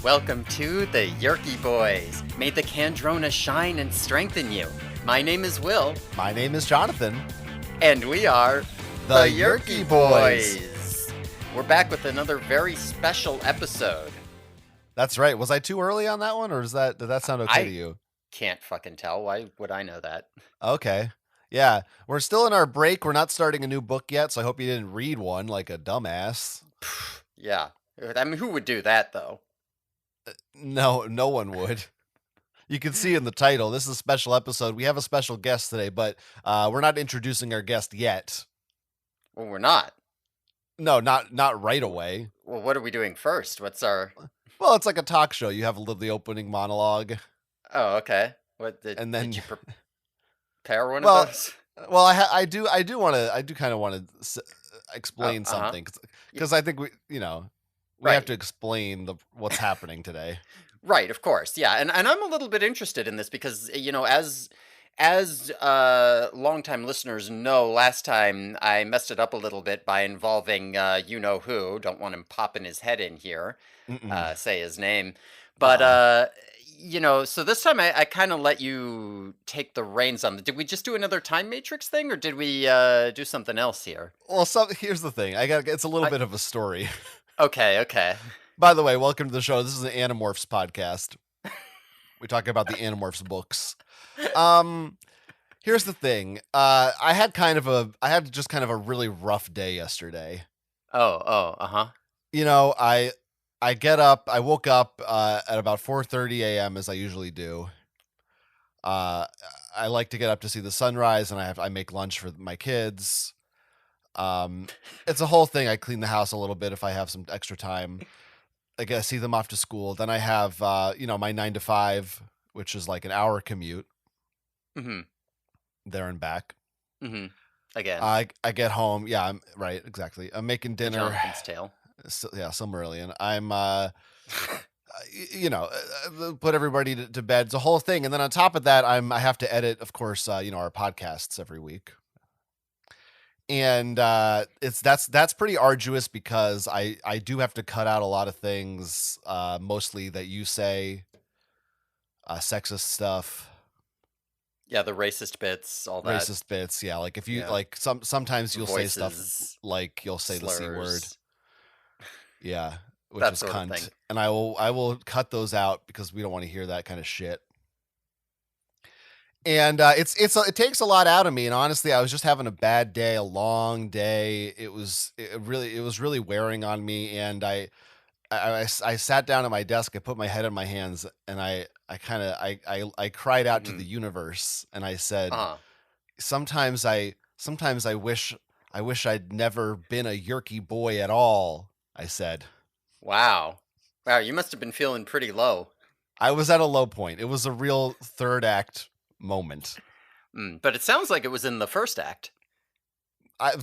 Welcome to the Yerky Boys. May the Candrona shine and strengthen you. My name is Will. My name is Jonathan. And we are the Yerky Boys. We're back with another very special episode. That's right. Was I too early on that one, or did that sound okay to you? Can't fucking tell. Why would I know that? Okay. Yeah. We're still in our break. We're not starting a new book yet, so I hope you didn't read one like a dumbass. Yeah. I mean, who would do that, though? No one would. You can see in the title, this is a special episode. We have a special guest today, but we're not introducing our guest yet. Well, we're not. No, not right away. Well, what are we doing first? What's our... Well, it's like a talk show. You have the opening monologue. Oh, okay. Did you prepare one of those? Well, I do kind of want to explain something because I think we have to explain what's happening today. Right, of course, yeah, and I'm a little bit interested in this because as longtime listeners know, last time I messed it up a little bit by involving you know who. Don't want him popping his head in here, say his name, but so this time I kind of let you take the reins on. Did we just do another time matrix thing, or did we do something else here? Well, here's the thing. It's a little bit of a story. Okay. By the way, welcome to the show. This is an Animorphs podcast. We talk about the Animorphs books. Here's the thing. I had just kind of a really rough day yesterday. I woke up at about 4:30 a.m. as I usually do. I like to get up to see the sunrise, and I make lunch for my kids. It's a whole thing. I clean the house a little bit if I have some extra time. I guess see them off to school. Then I have my 9 to 5, which is like an hour commute. Mm-hmm. There and back. Mm-hmm. Again. I get home. Yeah, I'm right. Exactly. I'm making dinner. Jonathan's Tale. Silmarillion. I'm put everybody to bed. It's a whole thing. And then on top of that, I have to edit, of course, our podcasts every week. And that's pretty arduous because I do have to cut out a lot of things, mostly that you say, sexist stuff. Yeah, the racist bits, all that. Racist bits, yeah. Like if you sometimes you'll say stuff like you'll say slurs. The C word. Yeah, which is cunt. And I will cut those out because we don't want to hear that kind of shit. And it takes a lot out of me. And honestly, I was just having a bad day, a long day. It was really wearing on me. And I sat down at my desk. I put my head in my hands, and I cried out to the universe, and I said, sometimes I wish I'd never been a Yerky boy at all. I said, wow, you must have been feeling pretty low. I was at a low point. It was a real third act moment. But it sounds like it was in the first act. I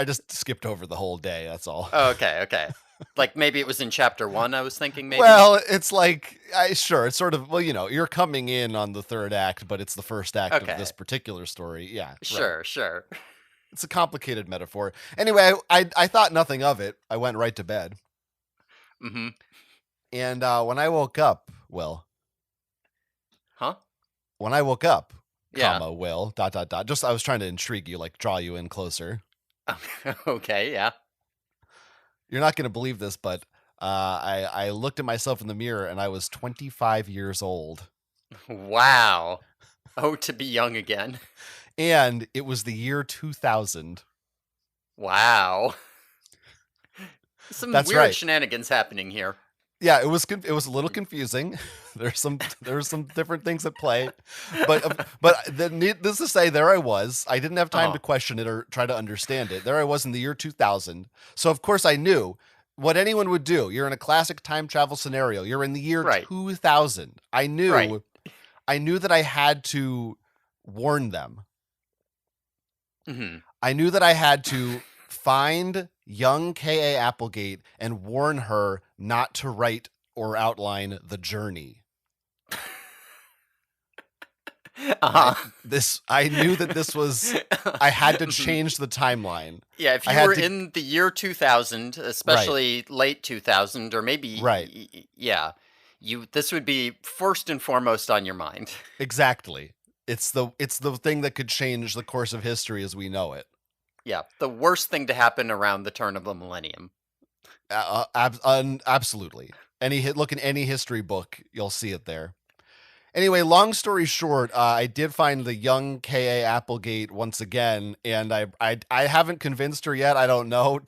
just skipped over the whole day. That's all. Oh, okay. Like maybe it was in chapter 1. I was thinking maybe. Well, it's like it's sort of. Well, you're coming in on the third act, but it's the first act of this particular story. Yeah. Sure. It's a complicated metaphor. Anyway, I thought nothing of it. I went right to bed. Mm-hmm. And when I woke up, Will. Huh? When I woke up, comma, Will, ... Just I was trying to intrigue you, like draw you in closer. Okay, yeah. You're not going to believe this, but I looked at myself in the mirror and I was 25 years old. Wow. Oh, to be young again. And it was the year 2000. Wow. Some weird shenanigans happening here. Yeah, it was a little confusing. There's some different things at play, but needless to say, there I was. I didn't have time to question it or try to understand it. There I was in the year 2000. So of course I knew what anyone would do. You're in a classic time travel scenario. You're in the year 2000. I knew that I had to warn them. Mm-hmm. I knew that I had to find young K.A. Applegate and warn her not to write or outline the journey. Uh-huh. I knew that this was I had to change the timeline. Yeah, if I you were had to in the year 2000, right, especially late 2000, or maybe, right. yeah, this would be first and foremost on your mind. Exactly. It's the thing that could change the course of history as we know it. Yeah, the worst thing to happen around the turn of the millennium. Absolutely. Look in any history book, you'll see it there. Anyway, long story short, I did find the young K.A. Applegate once again, and I haven't convinced her yet. I don't know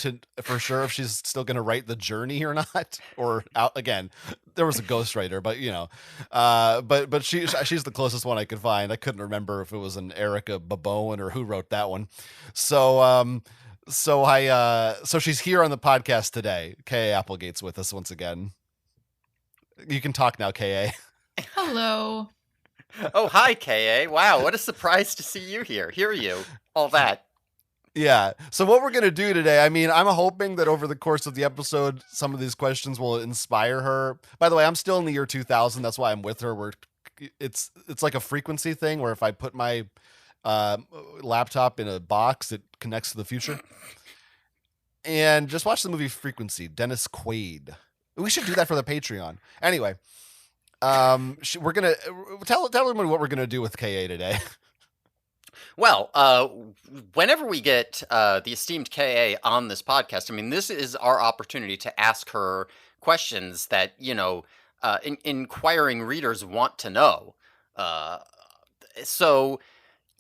for sure if she's still going to write the journey or not. Or out again, there was a ghostwriter, but but she's the closest one I could find. I couldn't remember if it was an Erica Babowen or who wrote that one. So so she's here on the podcast today. K.A. Applegate's with us once again. You can talk now, K.A. Hello. Oh, hi, Ka. Wow, what a surprise to see you here. Hear you. All that. Yeah. So what we're gonna do today, I mean, I'm hoping that over the course of the episode, some of these questions will inspire her. By the way, I'm still in the year 2000. That's why I'm with her. It's like a frequency thing where if I put my laptop in a box, it connects to the future. And just watch the movie Frequency. Dennis Quaid. We should do that for the Patreon. Anyway. We're gonna tell everyone what we're gonna do with Ka today. Well, whenever we get the esteemed Ka on this podcast, I mean, this is our opportunity to ask her questions that inquiring readers want to know. So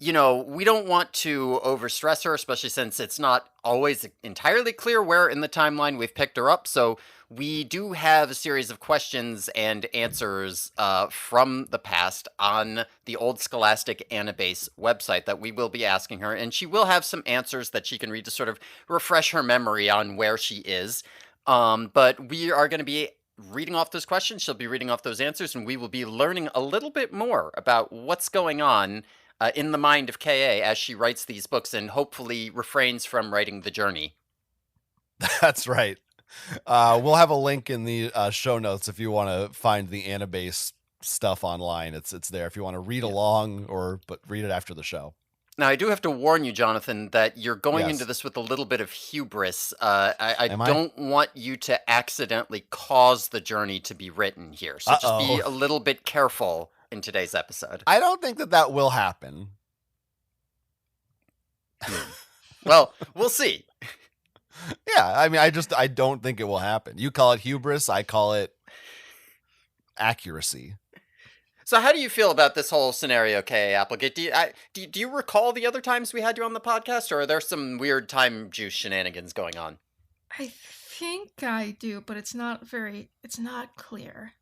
we don't want to overstress her, especially since it's not always entirely clear where in the timeline we've picked her up. So we do have a series of questions and answers from the past on the old Scholastic Anibase website that we will be asking her, and she will have some answers that she can read to sort of refresh her memory on where she is. But we are going to be reading off those questions. She'll be reading off those answers, and we will be learning a little bit more about what's going on in the mind of Ka as she writes these books and hopefully refrains from writing the journey. That's right. We'll have a link in the show notes if you want to find the Anibase stuff online. It's there if you want to read along but read it after the show. Now, I do have to warn you, Jonathan, that you're going Yes. into this with a little bit of hubris. I don't want you to accidentally cause the journey to be written here. So just be a little bit careful in today's episode. I don't think that will happen. Well, we'll see. Yeah, I mean, I don't think it will happen. You call it hubris, I call it accuracy. So how do you feel about this whole scenario, K.A. Applegate? Do you recall the other times we had you on the podcast, or are there some weird time juice shenanigans going on? I think I do, but it's not clear.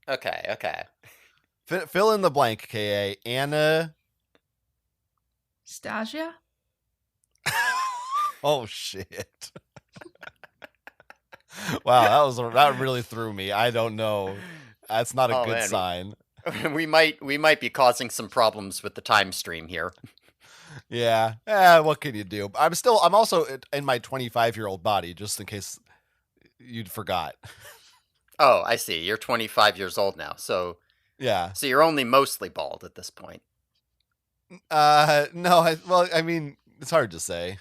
Okay. Fill in the blank, K.A. Anna. Stasia? Oh, shit. Wow, that really threw me. I don't know. That's not a good sign. We might be causing some problems with the time stream here. Yeah. What can you do? I'm also in my 25-year-old body, just in case you'd forgot. Oh, I see. You're 25 years old now, so yeah. So you're only mostly bald at this point. No. I mean, it's hard to say.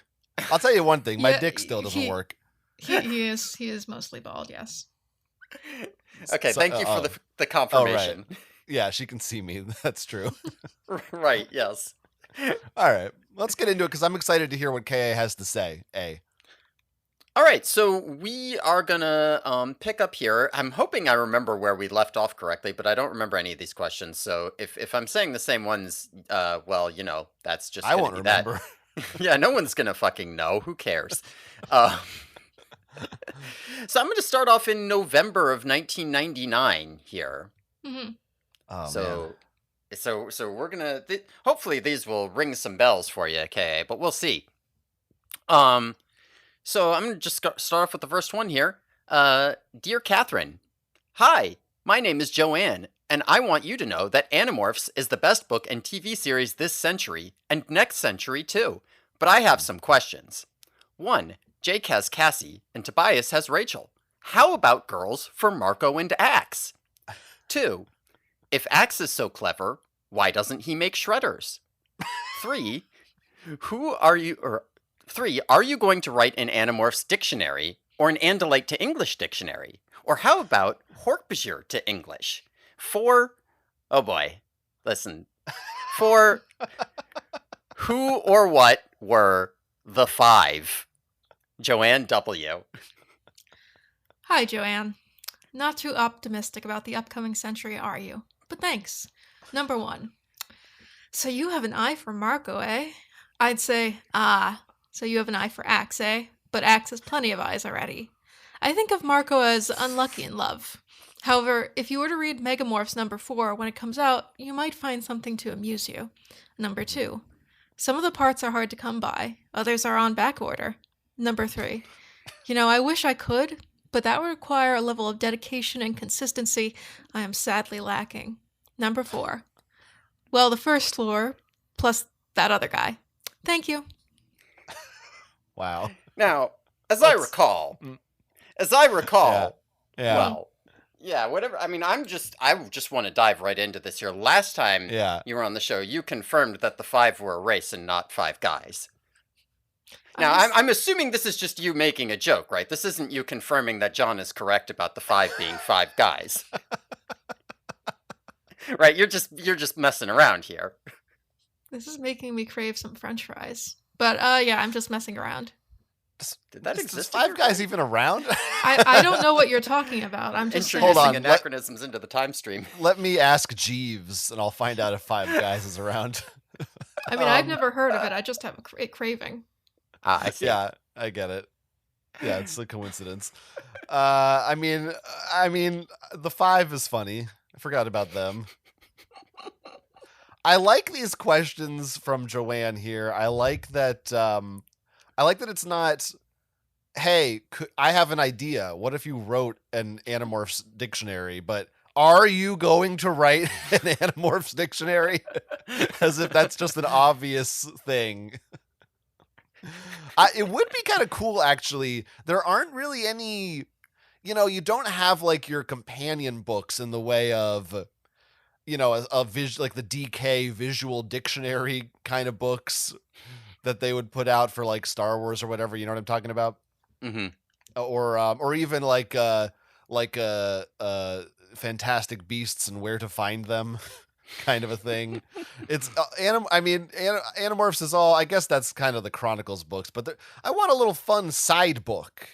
I'll tell you one thing. My dick still doesn't work. He is mostly bald. Yes. Okay. Thank you for the confirmation. Oh, right. Yeah, she can see me. That's true. Right. Yes. All right. Let's get into it because I'm excited to hear what Ka has to say. All right, so we are gonna pick up here. I'm hoping I remember where we left off correctly, but I don't remember any of these questions. So if I'm saying the same ones, well, that's just I won't remember. Yeah, no one's gonna fucking know. Who cares? So I'm gonna start off in November of 1999 here. Mm-hmm. Oh, so, man. So we're gonna hopefully these will ring some bells for you, Ka, but we'll see. So I'm going to just start off with the first one here. Dear Catherine, hi, my name is Joanne, and I want you to know that Animorphs is the best book and TV series this century, and next century too. But I have some questions. 1. Jake has Cassie, and Tobias has Rachel. How about girls for Marco and Axe? 2. If Axe is so clever, Why doesn't he make shredders? 3. Who are you, or 3. Are you going to write an Animorphs dictionary or an Andalite to English dictionary? Or how about Hork-Bajir to English? 4. Oh boy. Listen. 4. Who or what were the 5? Joanne W. Hi, Joanne. Not too optimistic about the upcoming century, are you? But thanks. Number 1. So you have an eye for Marco, eh? I'd say, so you have an eye for Axe, eh? But Axe has plenty of eyes already. I think of Marco as unlucky in love. However, if you were to read Megamorphs number 4 when it comes out, you might find something to amuse you. Number 2. Some of the parts are hard to come by, others are on back order. Number 3. I wish I could, but that would require a level of dedication and consistency I am sadly lacking. Number 4. Well, the first lore, plus that other guy. Thank you. Wow. Now, as I recall, Yeah. well, yeah, whatever. I mean, I just want to dive right into this here. Last time Yeah. you were on the show, you confirmed that the 5 were a race and not 5 guys. Now, I just- I'm assuming this is just you making a joke, right? This isn't you confirming that John is correct about the 5 being 5 guys. Right? You're just messing around here. This is making me crave some french fries. But, yeah, I'm just messing around. Did that Is exist? 5 guys even around? I don't know what you're talking about. I'm just saying. Hold Introducing on, anachronisms into the time stream. Let me ask Jeeves, and I'll find out if 5 guys is around. I mean, I've never heard of it. I just have a craving. Ah, I see. Yeah, I get it. Yeah, it's a coincidence. I mean, the 5 is funny. I forgot about them. I like these questions from Joanne here. I like that. It's not. Hey, I have an idea. What if you wrote an Animorphs dictionary? But are you going to write an Animorphs dictionary? As if that's just an obvious thing. It would be kind of cool, actually. There aren't really any. You don't have like your companion books in the way of. Like the DK visual dictionary kind of books that they would put out for like Star Wars or whatever. You know what I'm talking about? Mm-hmm. Or even like Fantastic Beasts and Where to Find Them kind of a thing. It's Animorphs is all. I guess that's kind of the Chronicles books, but I want a little fun side book.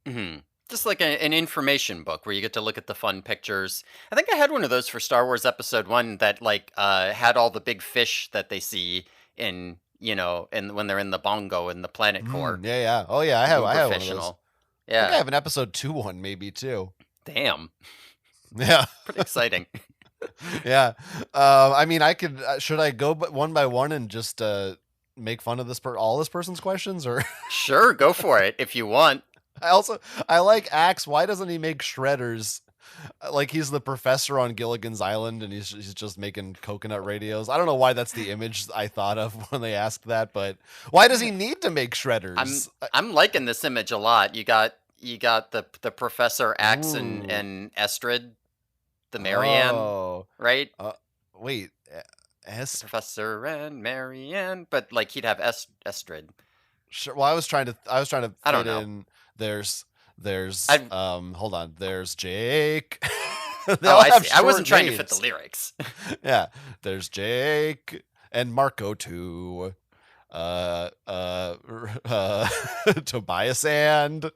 Mm-hmm. Just like an information book where you get to look at the fun pictures. I think I had one of those for Star Wars Episode 1 that had all the big fish that they see in, and when they're in the bongo in the planet core. Yeah. Oh yeah, I have one of those. Uberfictional. I think I Yeah. have an episode 2 one maybe too. Damn. Yeah. Pretty exciting. Yeah. I could. Should I go one by one and just make fun of all this person's questions, or Sure, go for it if you want. I like Axe. Why doesn't he make shredders? Like he's the professor on Gilligan's Island, and he's just making coconut radios. I don't know why that's the image I thought of when they asked that, but why does he need to make shredders? I'm liking this image a lot. You got the Professor Axe Ooh. and Estrid, the Marianne, Oh, right? wait, S. Professor and Marianne, but like he'd have Estrid. Sure. Well, I was trying to I don't fit know. in. There's I'd- hold on. There's Jake. They Oh, all I have see. I wasn't short trying to fit the names. lyrics. Yeah, there's Jake and Marco too. Tobias and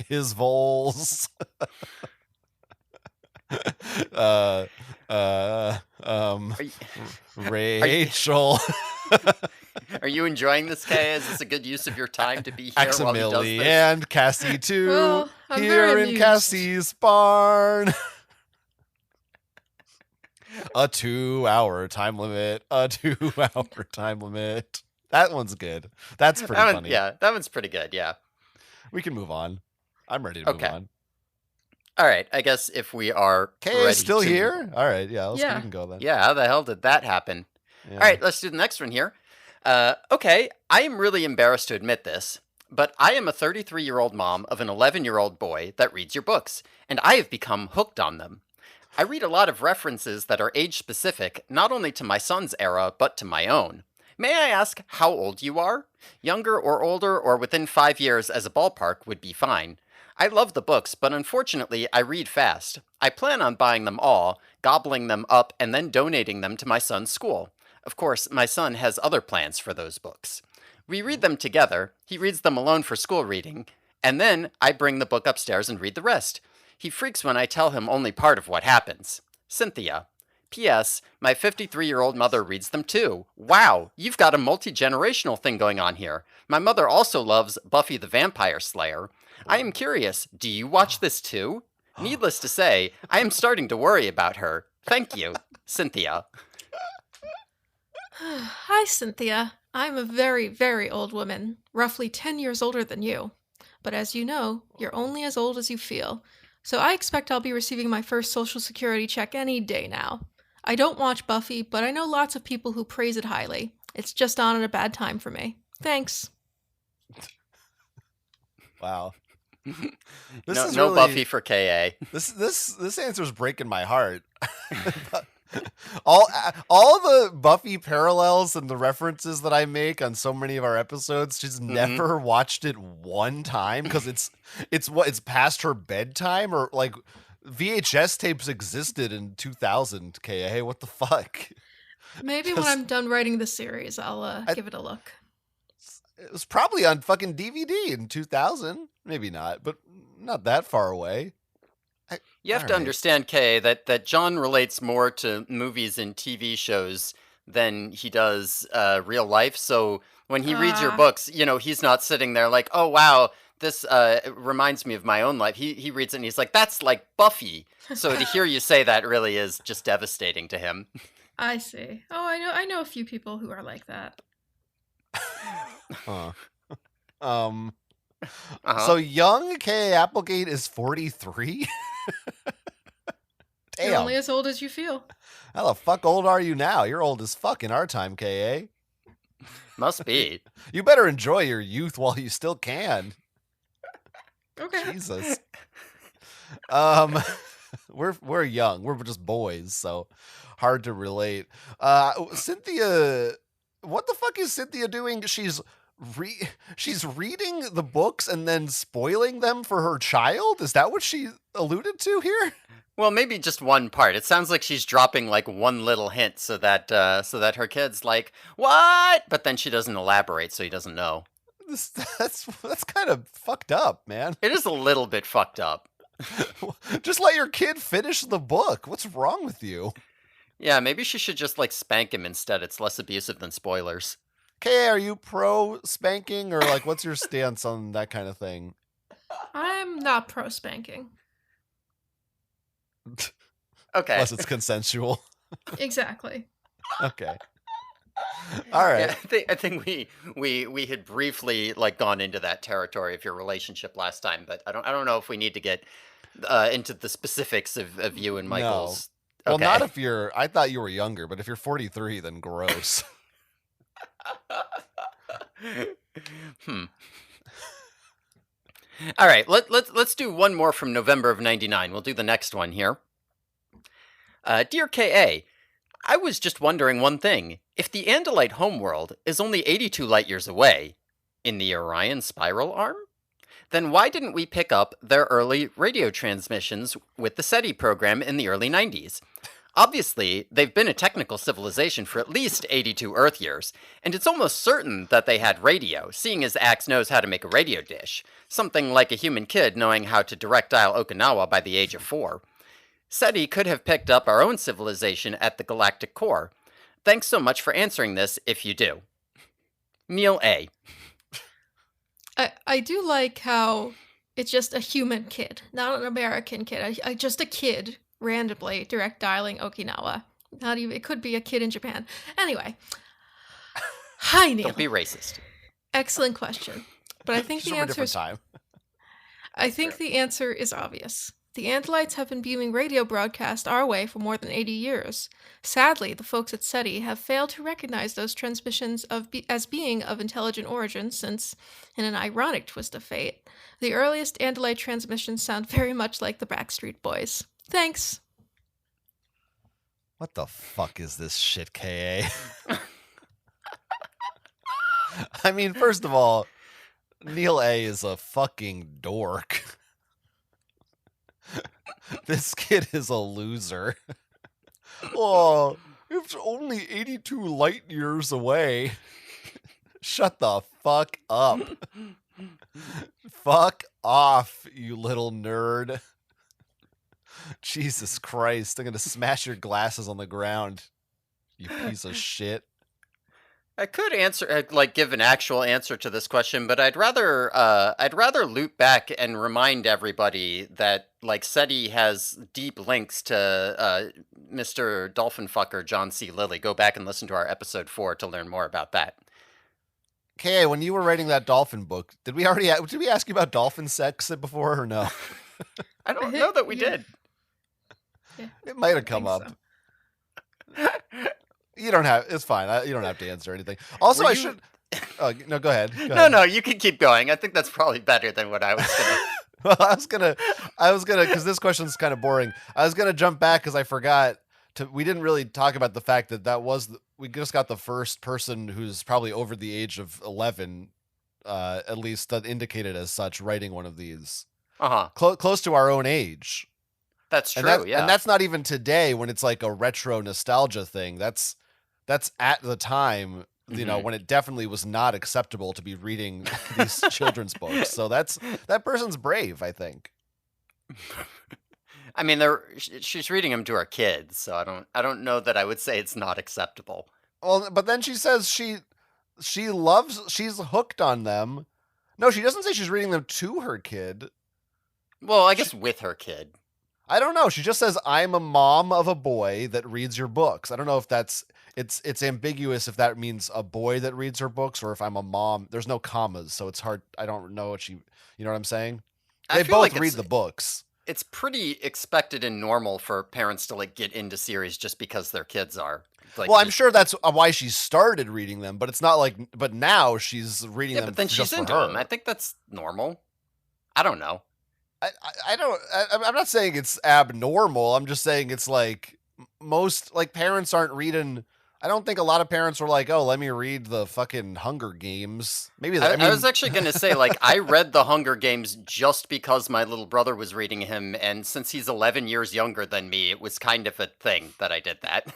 his voles. Are you, Rachel. are you enjoying this, Kay? Is this a good use of your time to be here while he does Aximili this? and Cassie too. Well, I'm here very in amused. Cassie's barn. A 2-hour time limit. A 2-hour time limit. That one's good. That's pretty funny. Yeah, that one's pretty good. Yeah. We can move on. I'm ready to Okay. move on. All right. I guess if we are Kay ready is still to- here? All right. Yeah, Yeah. we can go then. Yeah. How the hell did that happen? Yeah. All right. Let's do the next one here. Okay. I am really embarrassed to admit this, but I am a 33-year-old mom of an 11-year-old boy that reads your books, and I have become hooked on them. I read a lot of references that are age-specific, not only to my son's era, but to my own. May I ask how old you are? Younger or older or within 5 years as a ballpark would be fine. I love the books, but unfortunately I read fast. I plan on buying them all, gobbling them up, and then donating them to my son's school. Of course, my son has other plans for those books. We read them together, he reads them alone for school reading, and then I bring the book upstairs and read the rest. He freaks when I tell him only part of what happens. Cynthia. P.S. My 53-year-old mother reads them too. Wow, you've got a multi-generational thing going on here. My mother also loves Buffy the Vampire Slayer. I am curious, do you watch this too? Needless to say, I am starting to worry about her. Thank you, Cynthia. Hi, Cynthia. I'm a very, very old woman, roughly 10 years older than you. But as you know, you're only as old as you feel. So I expect I'll be receiving my first Social Security check any day now. I don't watch Buffy, but I know lots of people who praise it highly. It's just on at a bad time for me. Thanks. Wow. No Buffy for KA. This answer is breaking my heart. all the Buffy parallels and the references that I make on so many of our episodes, she's never watched it one time because it's past her bedtime, or like VHS tapes existed in 2000. KA, what the fuck? Maybe when I'm done writing the series, I'll give it a look. It was probably on fucking DVD in 2000. Maybe not, but not that far away. You have to understand, Kay, that John relates more to movies and TV shows than he does real life. So when he reads your books, he's not sitting there like, oh, wow, this reminds me of my own life. He reads it and he's like, that's like Buffy. So to hear you say that really is just devastating to him. I see. Oh, I know a few people who are like that. Huh. So young K. Applegate is 43? Damn. You're only as old as you feel. How the fuck old are you now? You're old as fuck in our time, K.A. Must be. You better enjoy your youth while you still can. Okay. Jesus. We're young. We're just boys, so hard to relate. Cynthia, what the fuck is Cynthia doing? She's reading the books and then spoiling them for her child? Is that what she alluded to here? Well, maybe just one part. It sounds like she's dropping like one little hint so that her kid's like, "What?" But then she doesn't elaborate, so he doesn't know. That's kind of fucked up, man. It is a little bit fucked up. Just let your kid finish the book. What's wrong with you? Yeah, maybe she should just like spank him instead. It's less abusive than spoilers. Okay, are you pro spanking, or like what's your stance on that kind of thing? I'm not pro spanking. Okay. Unless it's consensual. Exactly. Okay. All right. Yeah, I think we had briefly like gone into that territory of your relationship last time, but I don't know if we need to get into the specifics of you and Michael's. No. Okay. Well, not if you're. I thought you were younger, but if you're 43, then gross. All right, let's do one more from November of '99. We'll do the next one here. Dear KA, I was just wondering one thing. If the Andalite homeworld is only 82 light years away in the Orion spiral arm, then why didn't we pick up their early radio transmissions with the SETI program in the early 90s? Obviously, they've been a technical civilization for at least 82 Earth years, and it's almost certain that they had radio, seeing as Axe knows how to make a radio dish, something like a human kid knowing how to direct dial Okinawa by the age of 4. SETI could have picked up our own civilization at the galactic core. Thanks so much for answering this, if you do. Neil A. I do like how it's just a human kid, not an American kid. Just a kid randomly direct dialing Okinawa. Not even, it could be a kid in Japan. Anyway. Hi, Neil. Don't be racist. Excellent question. But I think Just the from a answer different is time. I think the answer is obvious. The Andalites have been beaming radio broadcast our way for more than 80 years. Sadly, the folks at SETI have failed to recognize those transmissions as being of intelligent origin since, in an ironic twist of fate, the earliest Andalite transmissions sound very much like the Backstreet Boys. Thanks. What the fuck is this shit, K.A.? I mean, first of all, Neil A. is a fucking dork. This kid is a loser. Oh, it's only 82 light years away. Shut the fuck up. Fuck off, you little nerd. Jesus Christ, I'm gonna smash your glasses on the ground, you piece of shit. I could answer, give an actual answer to this question, but I'd rather loop back and remind everybody that, like, SETI has deep links to Mr. Dolphin Fucker John C. Lilly. Go back and listen to our episode 4 to learn more about that. K.A., when you were writing that dolphin book, did we ask you about dolphin sex before or no? I don't know that we did. Yeah, It might have come up. So. You don't have. It's fine. You don't have to answer anything. Also, Were I you- should. Oh no, go ahead. No, you can keep going. I think that's probably better than what I was gonna. Well, I was gonna, because this question's kind of boring. I was gonna jump back because I forgot to. We didn't really talk about the fact that we just got the first person who's probably over the age of 11, at least that indicated as such, writing one of these. Close to our own age. That's true. And that's not even today when it's like a retro nostalgia thing. That's at the time, you know, when it definitely was not acceptable to be reading these children's books. So that person's brave, I think. I mean, she's reading them to her kids, so I don't know that I would say it's not acceptable. Well, but then she says she's hooked on them. No, she doesn't say she's reading them to her kid. Well, I guess with her kid. I don't know. She just says, "I'm a mom of a boy that reads your books." I don't know if it's ambiguous if that means a boy that reads her books or if I'm a mom. There's no commas, so it's hard. I don't know what you know what I'm saying? They feel both like read the books. It's pretty expected and normal for parents to like get into series just because their kids are. Like, well, I'm sure that's why she started reading them, but it's not like. But now she's reading them. But then just she's into for her. them. I think that's normal. I don't know. I'm not saying it's abnormal. I'm just saying it's like most like parents aren't reading. I don't think a lot of parents were like, "Oh, let me read the fucking Hunger Games." Maybe I was actually going to say, like, I read the Hunger Games just because my little brother was reading him, and since he's 11 years younger than me, it was kind of a thing that I did that.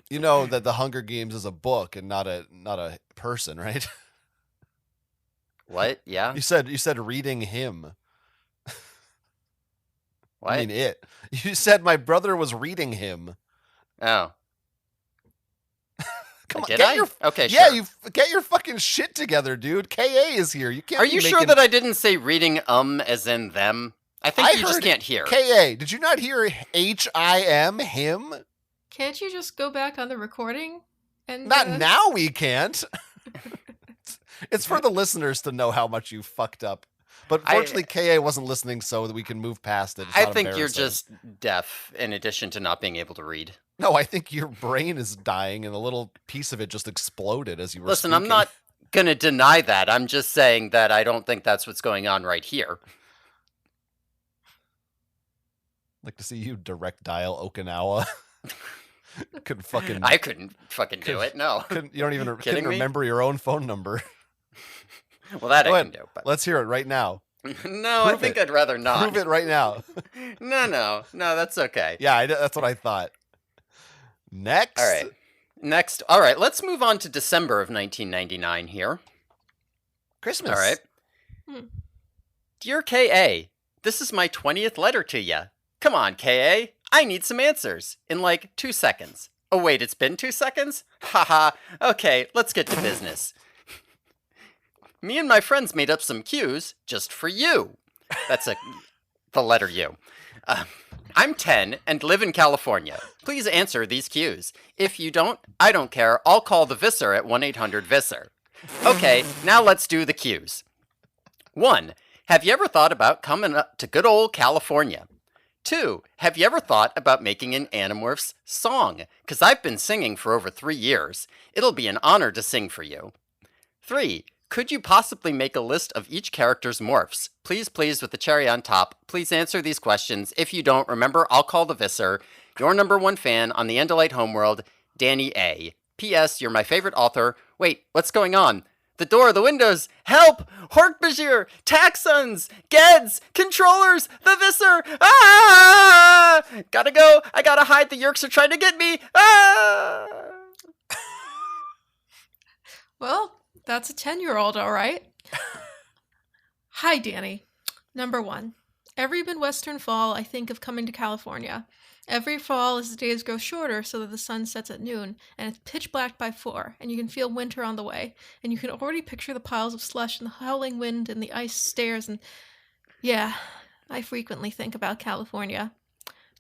You know that the Hunger Games is a book and not a person, right? What? Yeah. You said reading him. What? I mean it. You said my brother was reading him. Oh. Come on, Did get I? your Okay, yeah, sure. you get your fucking shit together, dude. K.A. is here. You can't. Are be you sure making- that I didn't say reading as in them? I think you just heard can't hear. K.A. Did you not hear H-I-M him? Can't you just go back on the recording? And Not now. We can't. It's for the listeners to know how much you fucked up. But fortunately, K.A. wasn't listening, so that we can move past it. It's I not think you're embarrassing. just deaf, in addition to not being able to read. No, I think your brain is dying, and a little piece of it just exploded as you were. Listen, speaking. I'm not going to deny that. I'm just saying that I don't think that's what's going on right here. Like to see you direct dial Okinawa. Couldn't fucking. I couldn't fucking do it. No. You don't even Kidding couldn't me? remember your own phone number. Well, that Go I ahead. can do. But Let's hear it right now. no, I Prove think it. I'd rather not. Prove it right now. No, that's okay. Yeah, that's what I thought. Next. All right. Next. All right, let's move on to December of 1999 here. Christmas. All right. Hmm. Dear K.A., this is my 20th letter to ya. Come on, K.A., I need some answers in like 2 seconds. Oh, wait, it's been 2 seconds? Haha. Okay, let's get to business. Me and my friends made up some cues just for you. That's the letter U. I'm 10 and live in California. Please answer these cues. If you don't, I don't care. I'll call the Visser at 1-800-VISSER. Okay, now let's do the cues. 1. Have you ever thought about coming up to good old California? 2. Have you ever thought about making an Animorphs song? Because I've been singing for over 3 years. It'll be an honor to sing for you. 3. Could you possibly make a list of each character's morphs? Please, with the cherry on top. Please answer these questions. If you don't, remember, I'll call the Visser. Your number one fan on the Endolite homeworld, Danny A. P.S. You're my favorite author. Wait, what's going on? The door, the windows, help! Hork-Bajir, Taxons, Geds, controllers, the Visser! Ah! Gotta go, I gotta hide, the Yerks are trying to get me! Ah! Well, that's a 10-year-old, all right. Hi, Danny. Number one. Every Midwestern fall, I think of coming to California. Every fall, as the days grow shorter so that the sun sets at noon, and it's pitch black by 4, and you can feel winter on the way, and you can already picture the piles of slush and the howling wind and the ice stairs, and yeah, I frequently think about California.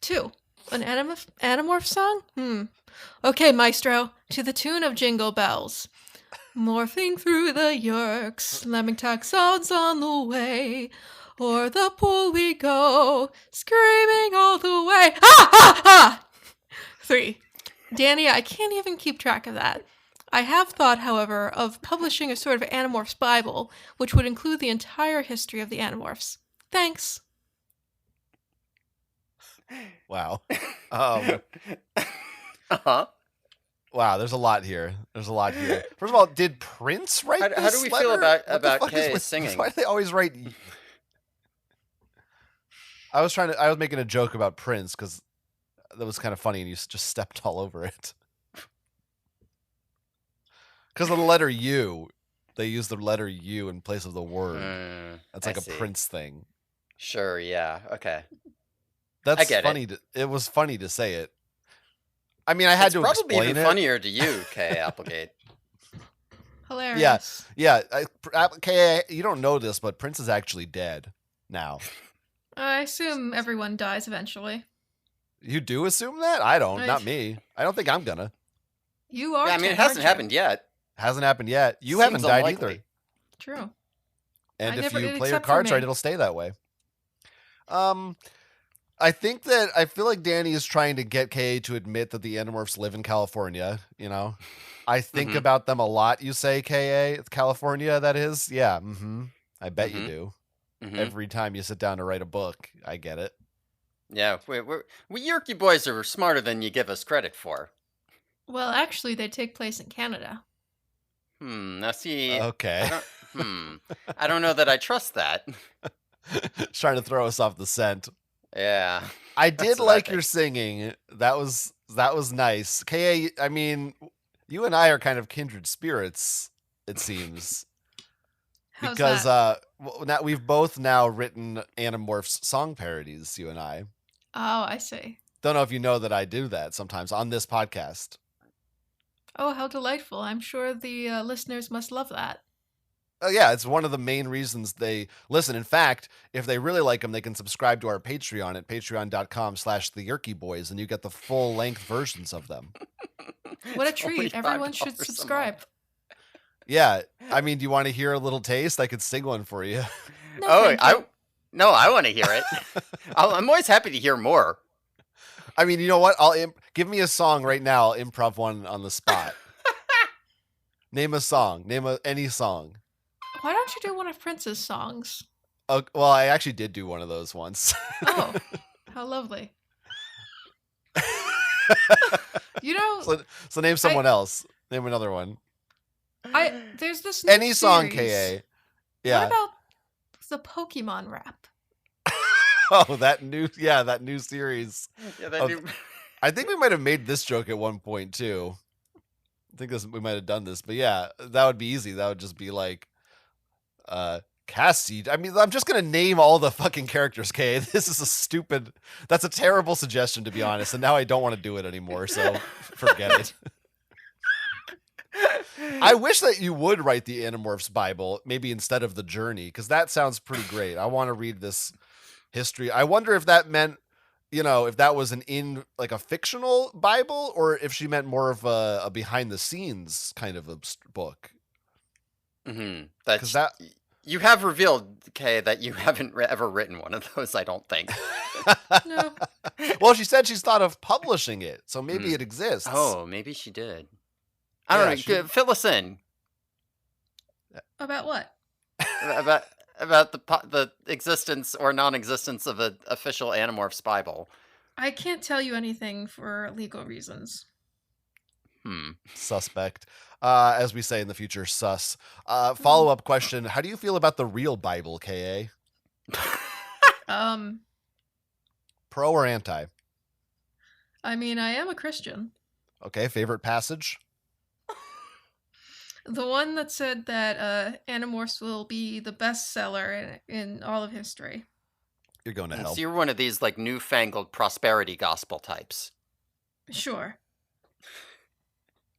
2. An Animorph song? Okay, maestro, to the tune of Jingle Bells. Morphing through the Yerks, slamming taxons on the way. O'er the pool we go, screaming all the way. Ha ha ha! 3. Danny, I can't even keep track of that. I have thought, however, of publishing a sort of Animorphs Bible, which would include the entire history of the Animorphs. Thanks. Wow. Uh-huh. Wow, there's a lot here. There's a lot here. First of all, did Prince write this How do we feel letter? What the about fuck is Kay with- singing? Why do they always write? I was making a joke about Prince because that was kind of funny, and you just stepped all over it. Because of the letter U, they use the letter U in place of the word. That's like I a see. Prince thing. Sure, yeah, okay. That's get it. funny. It was funny to say it. I mean, I had It's to probably explain even it. funnier to you, Kay Applegate. Hilarious. Yeah. K.A., you don't know this, but Prince is actually dead now. I assume everyone dies eventually. You do assume that? I don't. I- Not me. I don't think I'm gonna. You are. Yeah, I mean, it 10, hasn't aren't you? happened yet. Hasn't happened yet. You Seems haven't died unlikely. either. True. And I if never you did, play your except for cards me. right, it'll stay that way. I feel like Danny is trying to get K to admit that the Animorphs live in California. You know, I think Mhm. about them a lot. You say Ka, it's California. That is, yeah. I bet you Mhm. do. Mhm. Every time you sit down to write a book, I get it. Yeah, we Yerky boys are smarter than you give us credit for. Well, actually, they take place in Canada. Now see, Okay, I don't know that I trust that. Just trying to throw us off the scent. Yeah. I That's did what I like your think. singing. That was nice. Ka, I mean, you and I are kind of kindred spirits. It seems. How's Because that? now we've both now written Animorphs song parodies, you and I. Oh, I see. Don't know if you know that I do that sometimes on this podcast. Oh, how delightful. I'm sure the listeners must love that. Oh yeah, it's one of the main reasons they listen. In fact, if they really like them, they can subscribe to our Patreon at patreon.com/theyerkyboys, and you get the full length versions of them. What a It's only treat. Everyone should $5 a subscribe. month. Yeah, I mean, do you want to hear a little taste? I could sing one for you. No, Oh, thank you. I want to hear it. I'm always happy to hear more. I mean, you know what? Give me a song right now. I'll improv one on the spot. Name a song. Any song. Why don't you do one of Prince's songs? Well, I actually did do one of those once. Oh, how lovely. You know, so name someone else. Name another one. there's this new Any song, series. Ka. Yeah. What about the Pokemon rap? Oh, that new series. Yeah, that Of- new- I think we might have made this joke at one point too. I think we might have done this, but yeah, that would be easy. That would just be like, Cassie. I mean, I'm just gonna name all the fucking characters. K. This is that's a terrible suggestion, to be honest. And now I don't want to do it anymore. So forget it. I wish that you would write the Animorphs Bible, maybe instead of the Journey, because that sounds pretty great. I want to read this history. I wonder if that meant, if that was like a fictional Bible, or if she meant more of a behind the scenes kind of a book. That's that- you have revealed, Kay, that you haven't ever written one of those. I don't think. No. Well, she said she's thought of publishing it, so maybe it exists. Oh, maybe she did. I don't Yeah, know. Fill us in About what? about the existence or non-existence of an official Animorphs Bible. I can't tell you anything for legal reasons. Suspect. As we say in the future, sus. Follow-up question. How do you feel about the real Bible, K.A.? Pro or anti? I mean, I am a Christian. Okay, favorite passage? The one that said that Animorphs will be the bestseller in all of history. You're going to hell. So you're one of these like newfangled prosperity gospel types. Sure.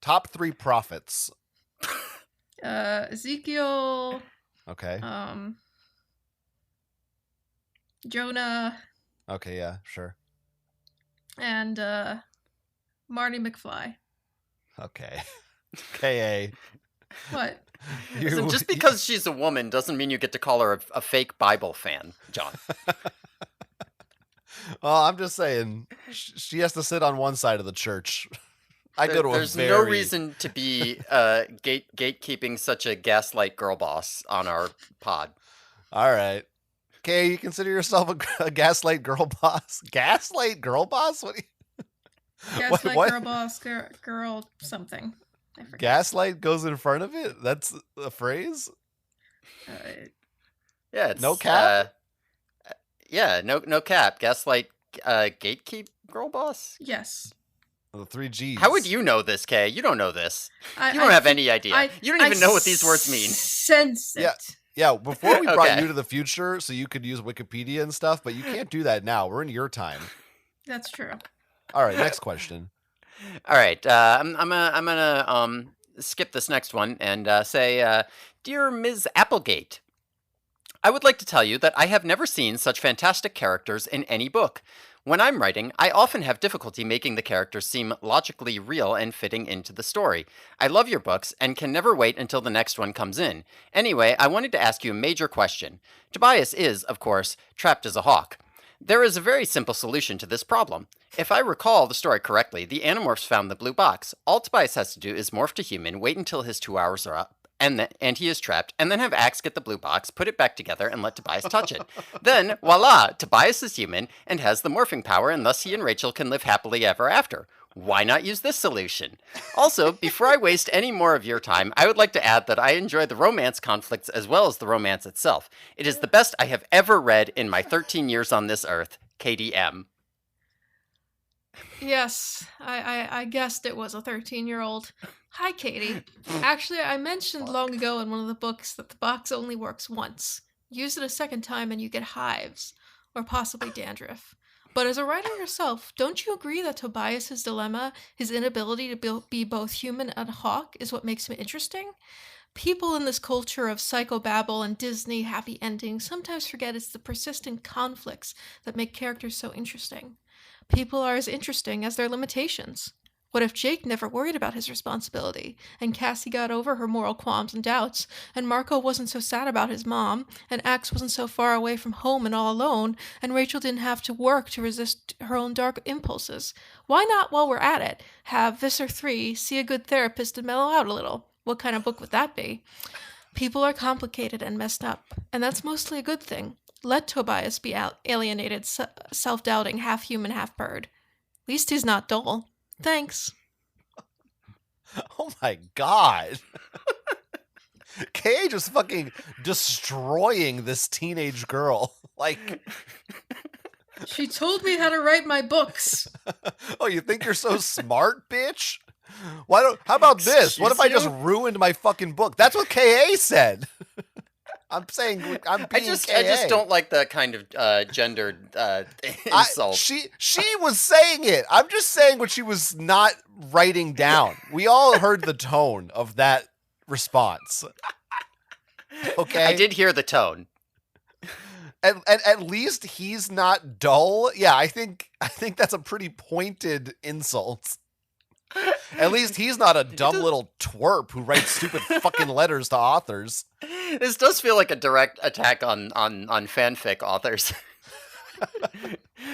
Top 3 prophets. Ezekiel. Okay. Jonah. Okay, yeah, sure. And Marty McFly. Okay. K.A. What? Listen, just because she's a woman doesn't mean you get to call her a fake Bible fan, John. Well, I'm just saying, she has to sit on one side of the church. There's no reason to be gatekeeping such a gaslight girl boss on our pod. All right. Okay, you consider yourself a gaslight girl boss? Gaslight girl boss? What? Gaslight girl boss, girl something. I forget. Gaslight goes in front of it? That's a phrase? Yeah, it's... No cap? Yeah, no cap. Gaslight gatekeep girl boss? Yes. The 3 Gs. How would you know this, Kay? You don't know this. You don't have any idea. You don't even know what these words mean. Sense it. Yeah, before we brought you to the future so you could use Wikipedia and stuff, but you can't do that now. We're in your time. That's true. All right, next question. All right, I'm gonna skip this next one and say, Dear Ms. Applegate, I would like to tell you that I have never seen such fantastic characters in any book. When I'm writing, I often have difficulty making the characters seem logically real and fitting into the story. I love your books and can never wait until the next one comes in. Anyway, I wanted to ask you a major question. Tobias is, of course, trapped as a hawk. There is a very simple solution to this problem. If I recall the story correctly, the Animorphs found the blue box. All Tobias has to do is morph to human, wait until his 2 hours are up, and he is trapped, and then have Axe get the blue box, put it back together, and let Tobias touch it. Then, voila, Tobias is human and has the morphing power, and thus he and Rachel can live happily ever after. Why not use this solution? Also, before I waste any more of your time, I would like to add that I enjoy the romance conflicts as well as the romance itself. It is the best I have ever read in my 13 years on this earth. KDM. Yes, I guessed it was a 13-year-old. Hi, Katie. Actually, I mentioned long ago in one of the books that the box only works once. Use it a second time and you get hives, or possibly dandruff. But as a writer yourself, don't you agree that Tobias's dilemma, his inability to be both human and hawk, is what makes him interesting? People in this culture of psychobabble and Disney happy endings sometimes forget it's the persistent conflicts that make characters so interesting. People are as interesting as their limitations. What if Jake never worried about his responsibility, and Cassie got over her moral qualms and doubts, and Marco wasn't so sad about his mom, and Axe wasn't so far away from home and all alone, and Rachel didn't have to work to resist her own dark impulses? Why not, while we're at it, have Visser 3 see a good therapist and mellow out a little? What kind of book would that be? People are complicated and messed up, and that's mostly a good thing. Let Tobias be alienated, self-doubting, half-human, half-bird. At least he's not dull. Thanks. Oh my god. Kay just fucking destroying this teenage girl. Like... She told me how to write my books. Oh, you think you're so smart, bitch? How about this? What if I just ruined my fucking book? That's what KA said. I'm saying I just don't like that kind of gendered insult. She was saying it. I'm just saying what she was not writing down. We all heard the tone of that response. Okay, I did hear the tone. At least he's not dull. Yeah, I think that's a pretty pointed insult. At least he's not a dumb little twerp who writes stupid fucking letters to authors. This does feel like a direct attack on fanfic authors.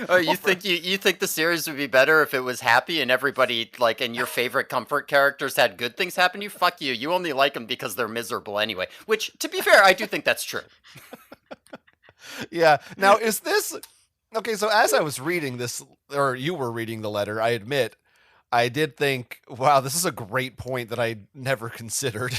Oh, you think the series would be better if it was happy and everybody, like, and your favorite comfort characters had good things happen to you? Fuck you. You only like them because they're miserable anyway. Which, to be fair, I do think that's true. Yeah. Now, is this Okay, so as I was reading this, or you were reading the letter, I admit, I did think, wow, this is a great point that I never considered.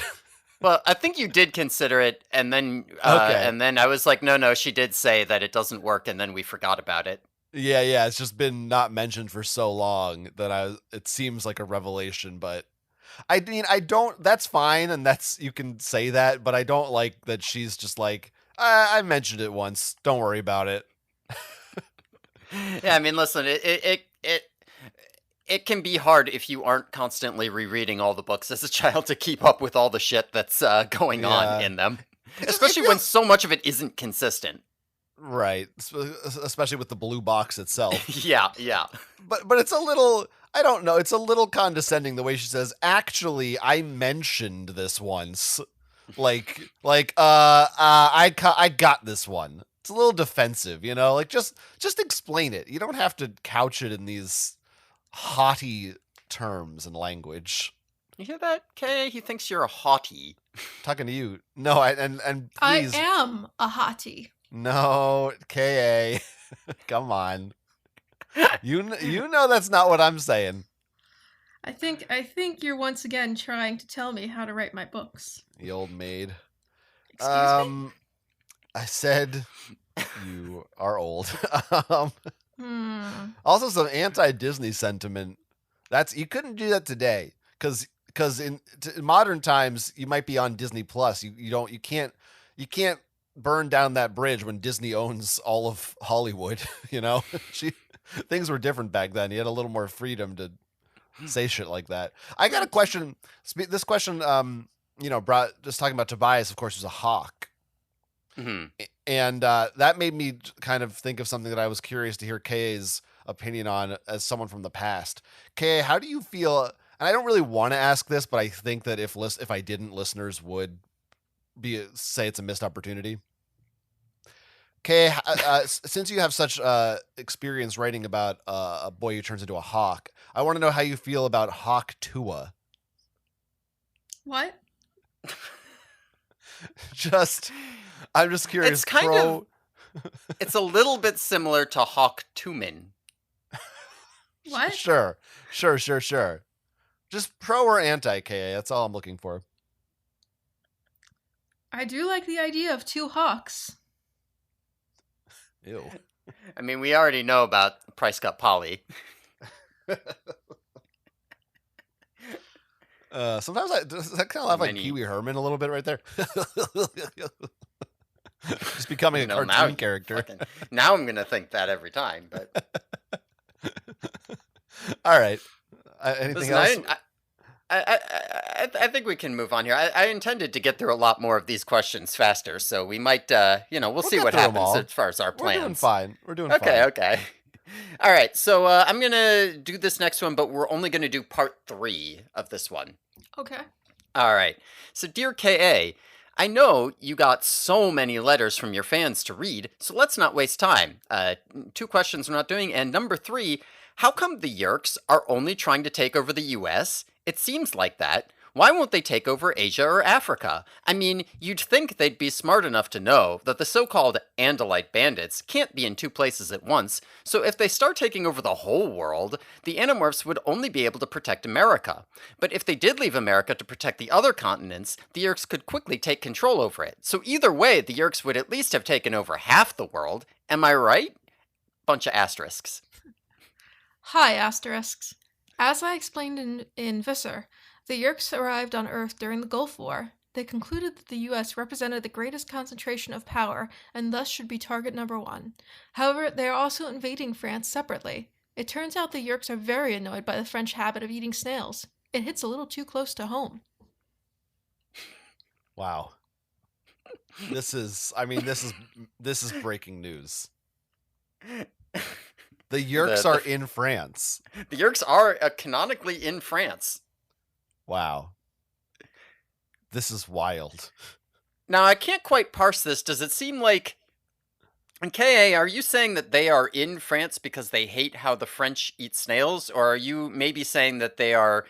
Well, I think you did consider it, Okay. and then I was like, no, no, she did say that it doesn't work, and then we forgot about it. Yeah, yeah, it's just been not mentioned for so long that it seems like a revelation, but I mean, I don't that's fine and that's you can say that, but I don't like that she's just like, I mentioned it once. Don't worry about it." Yeah, I mean, listen, it can be hard if you aren't constantly rereading all the books as a child to keep up with all the shit that's going on Yeah. in them, It especially when feels so much of it isn't consistent. right, especially with the blue box itself. Yeah, yeah. But it's a little I don't know, it's a little condescending the way she says, "Actually, I mentioned this once." I got this one. It's a little defensive, you know? Like just explain it. You don't have to couch it in these haughty terms and language. You hear that, Kay? He thinks you're a haughty. Talking to you. No, and I please am a hottie. no, KA. Come on. You know that's not what I'm saying. I think you're once again trying to tell me how to write my books. The old maid. Excuse me? I said you are old. um, Hmm. also, some anti-Disney sentiment. That's you couldn't do that today because in modern times you might be on Disney Plus. You can't burn down that bridge when Disney owns all of Hollywood. You know, things were different back then. You had a little more freedom to say shit like that. I got a question. This question, brought just talking about Tobias. Of course, was a hawk. Hmm. And that made me kind of think of something that I was curious to hear Ka's opinion on as someone from the past. Ka, how do you feel? And I don't really want to ask this, but I think that if I didn't, listeners would say it's a missed opportunity. Kay, since you have such experience writing about a boy who turns into a hawk, I want to know how you feel about Hawk Tua. What? I'm just curious. It's kind of. It's a little bit similar to Hawk Tumen. What? Sure. Just pro or anti KA. That's all I'm looking for. I do like the idea of two hawks. Ew. I mean, we already know about Price Cut Polly. Sometimes does that kind of laugh like Pee Wee Herman a little bit right there. Just becoming a cartoon character. Now I'm gonna think that every time. But all right. Anything else? I think we can move on here. I intended to get through a lot more of these questions faster, so we might, we'll see what happens as far as our plans. We're doing fine. Okay. All right, so I'm gonna do this next one, but we're only gonna do part 3 of this one. Okay. All right. So, dear KA, I know you got so many letters from your fans to read, so let's not waste time. 2 questions we're not doing, and number 3, how come the Yeerks are only trying to take over the US? It seems like that. Why won't they take over Asia or Africa? I mean, you'd think they'd be smart enough to know that the so-called Andalite bandits can't be in 2 places at once, so if they start taking over the whole world, the Animorphs would only be able to protect America. But if they did leave America to protect the other continents, the Yeerks could quickly take control over it. So either way, the Yeerks would at least have taken over half the world. Am I right? Bunch of asterisks. Hi, asterisks. As I explained in Visser, the Yeerks arrived on Earth during the Gulf War. They concluded that the US represented the greatest concentration of power and thus should be target number 1. However, they are also invading France separately. It turns out the Yeerks are very annoyed by the French habit of eating snails. It hits a little too close to home. Wow. This is breaking news. The Yeerks are in France. The Yeerks are canonically in France. Wow. This is wild. Now, I can't quite parse this. Does it seem like... And KA, are you saying that they are in France because they hate how the French eat snails? Or are you maybe saying that they are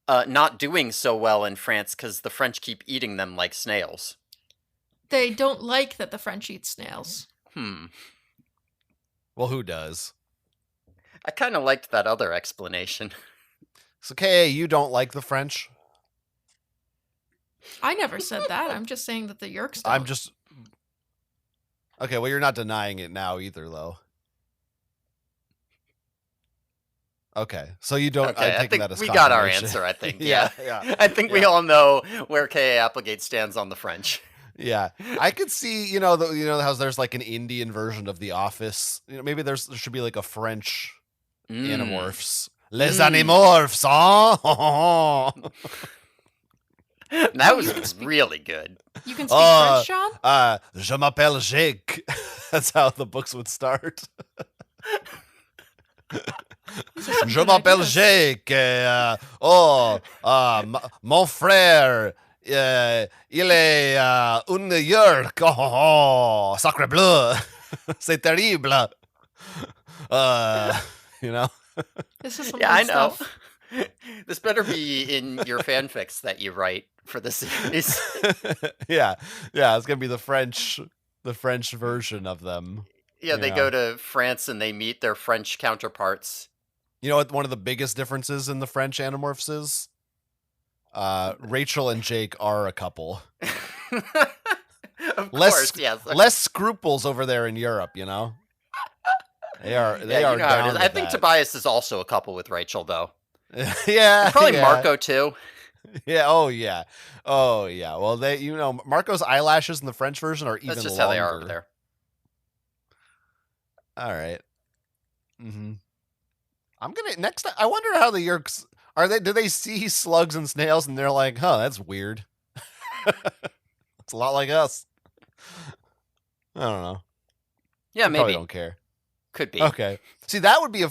not doing so well in France because the French keep eating them like snails? They don't like that the French eat snails. Well, who does? I kind of liked that other explanation. So, K.A., you don't like the French? I never said that. I'm just saying that the Yerks don't. I'm just... Okay, well, you're not denying it now either, though. Okay, so you don't... Okay, I'm I taking think that as we got our confirmation. answer, I think. Yeah. I think we all know where K.A. Applegate stands on the French. Yeah, I could see, how there's like an Indian version of The Office. Maybe there should be like a French Animorphs. Les Animorphs, huh? That was really good. You can speak French, Sean? Je m'appelle Jake. That's how the books would start. Je m'appelle Jake. Mon frère. Il est un York. Oh, sacre bleu. C'est terrible. This is some Yeah, I good know. stuff. This better be in your fanfics that you write for the series. Yeah, it's gonna be the French version of them. Yeah, they go to France and they meet their French counterparts. You know what one of the biggest differences in the French Animorphs is? Rachel and Jake are a couple. Of course, yes. Less scruples over there in Europe, They are down with I think Tobias is also a couple with Rachel, though. Yeah. And probably Marco, too. Yeah, oh yeah. Well, Marco's eyelashes in the French version are even longer. That's just how they are over there. All right. Mm-hmm. Next time, I wonder how the Yerks do they see slugs and snails and they're like, huh, that's weird. It's a lot like us. I don't know. Yeah, maybe. Probably don't care. Could be. Okay. See, that would be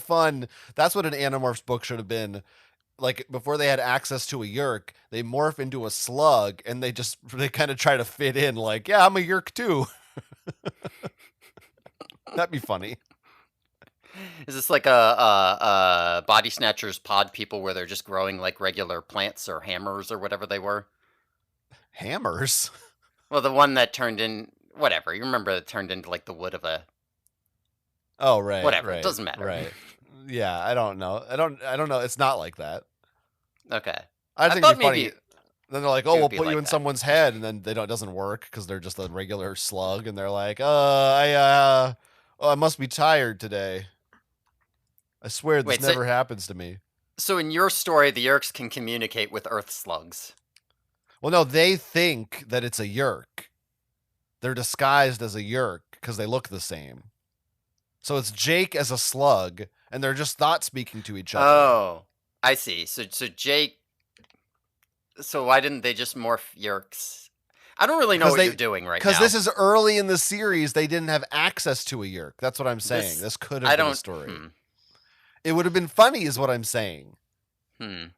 that's what an Animorphs book should have been. Like, before they had access to a Yerk, they morph into a slug and they kind of try to fit in like, yeah, I'm a Yerk too. That'd be funny. Is this like a Body Snatchers pod people where they're just growing like regular plants or hammers or whatever they were? Hammers? Well, the one that turned in whatever. You remember it turned into like the wood of a... Oh, right. Whatever. Right, it doesn't matter. Right. Yeah, I don't know. I don't know. It's not like that. Okay. I think it'd be funny. Then they're like, "Oh, we'll put you in someone's head," and then it doesn't work because they're just a regular slug, and they're like, I must be tired today. I swear this never happens to me." So in your story, the Yerks can communicate with Earth slugs. Well, no, they think that it's a Yerk. They're disguised as a Yerk because they look the same. So it's Jake as a slug, and they're just not speaking to each other. Oh, I see. So Jake... So why didn't they just morph Yerks? I don't really know what you're doing right now. Because this is early in the series. They didn't have access to a Yerk. That's what I'm saying. This could have been a story. It would have been funny is what I'm saying.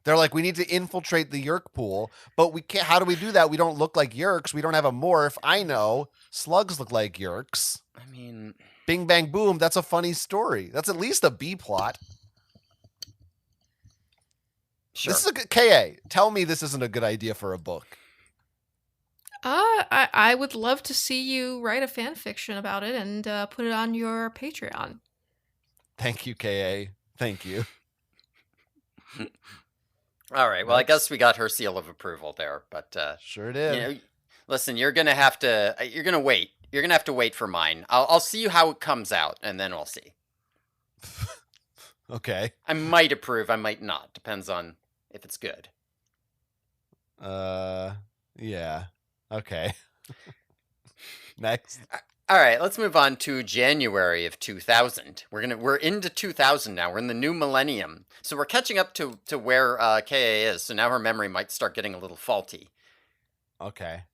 They're like, we need to infiltrate the Yerk pool, but we can't. How do we do that? We don't look like Yerks. We don't have a morph. I know. Slugs look like Yerks. I mean... Bing, bang, boom. That's a funny story. That's at least a B plot. Sure. This is a good... K.A., tell me this isn't a good idea for a book. I would love to see you write a fan fiction about it and put it on your Patreon. Thank you, K.A. Thank you. All right. Well, I guess we got her seal of approval there, but sure did. Listen, you're gonna have to. You're gonna wait. You're gonna have to wait for mine. I'll see how it comes out, and then we'll see. Okay. I might approve. I might not. Depends on if it's good. Yeah. Okay. Next. All right, let's move on to January of 2000. We're into 2000 now. We're in the new millennium. So we're catching up to where K.A. is. So now her memory might start getting a little faulty. Okay.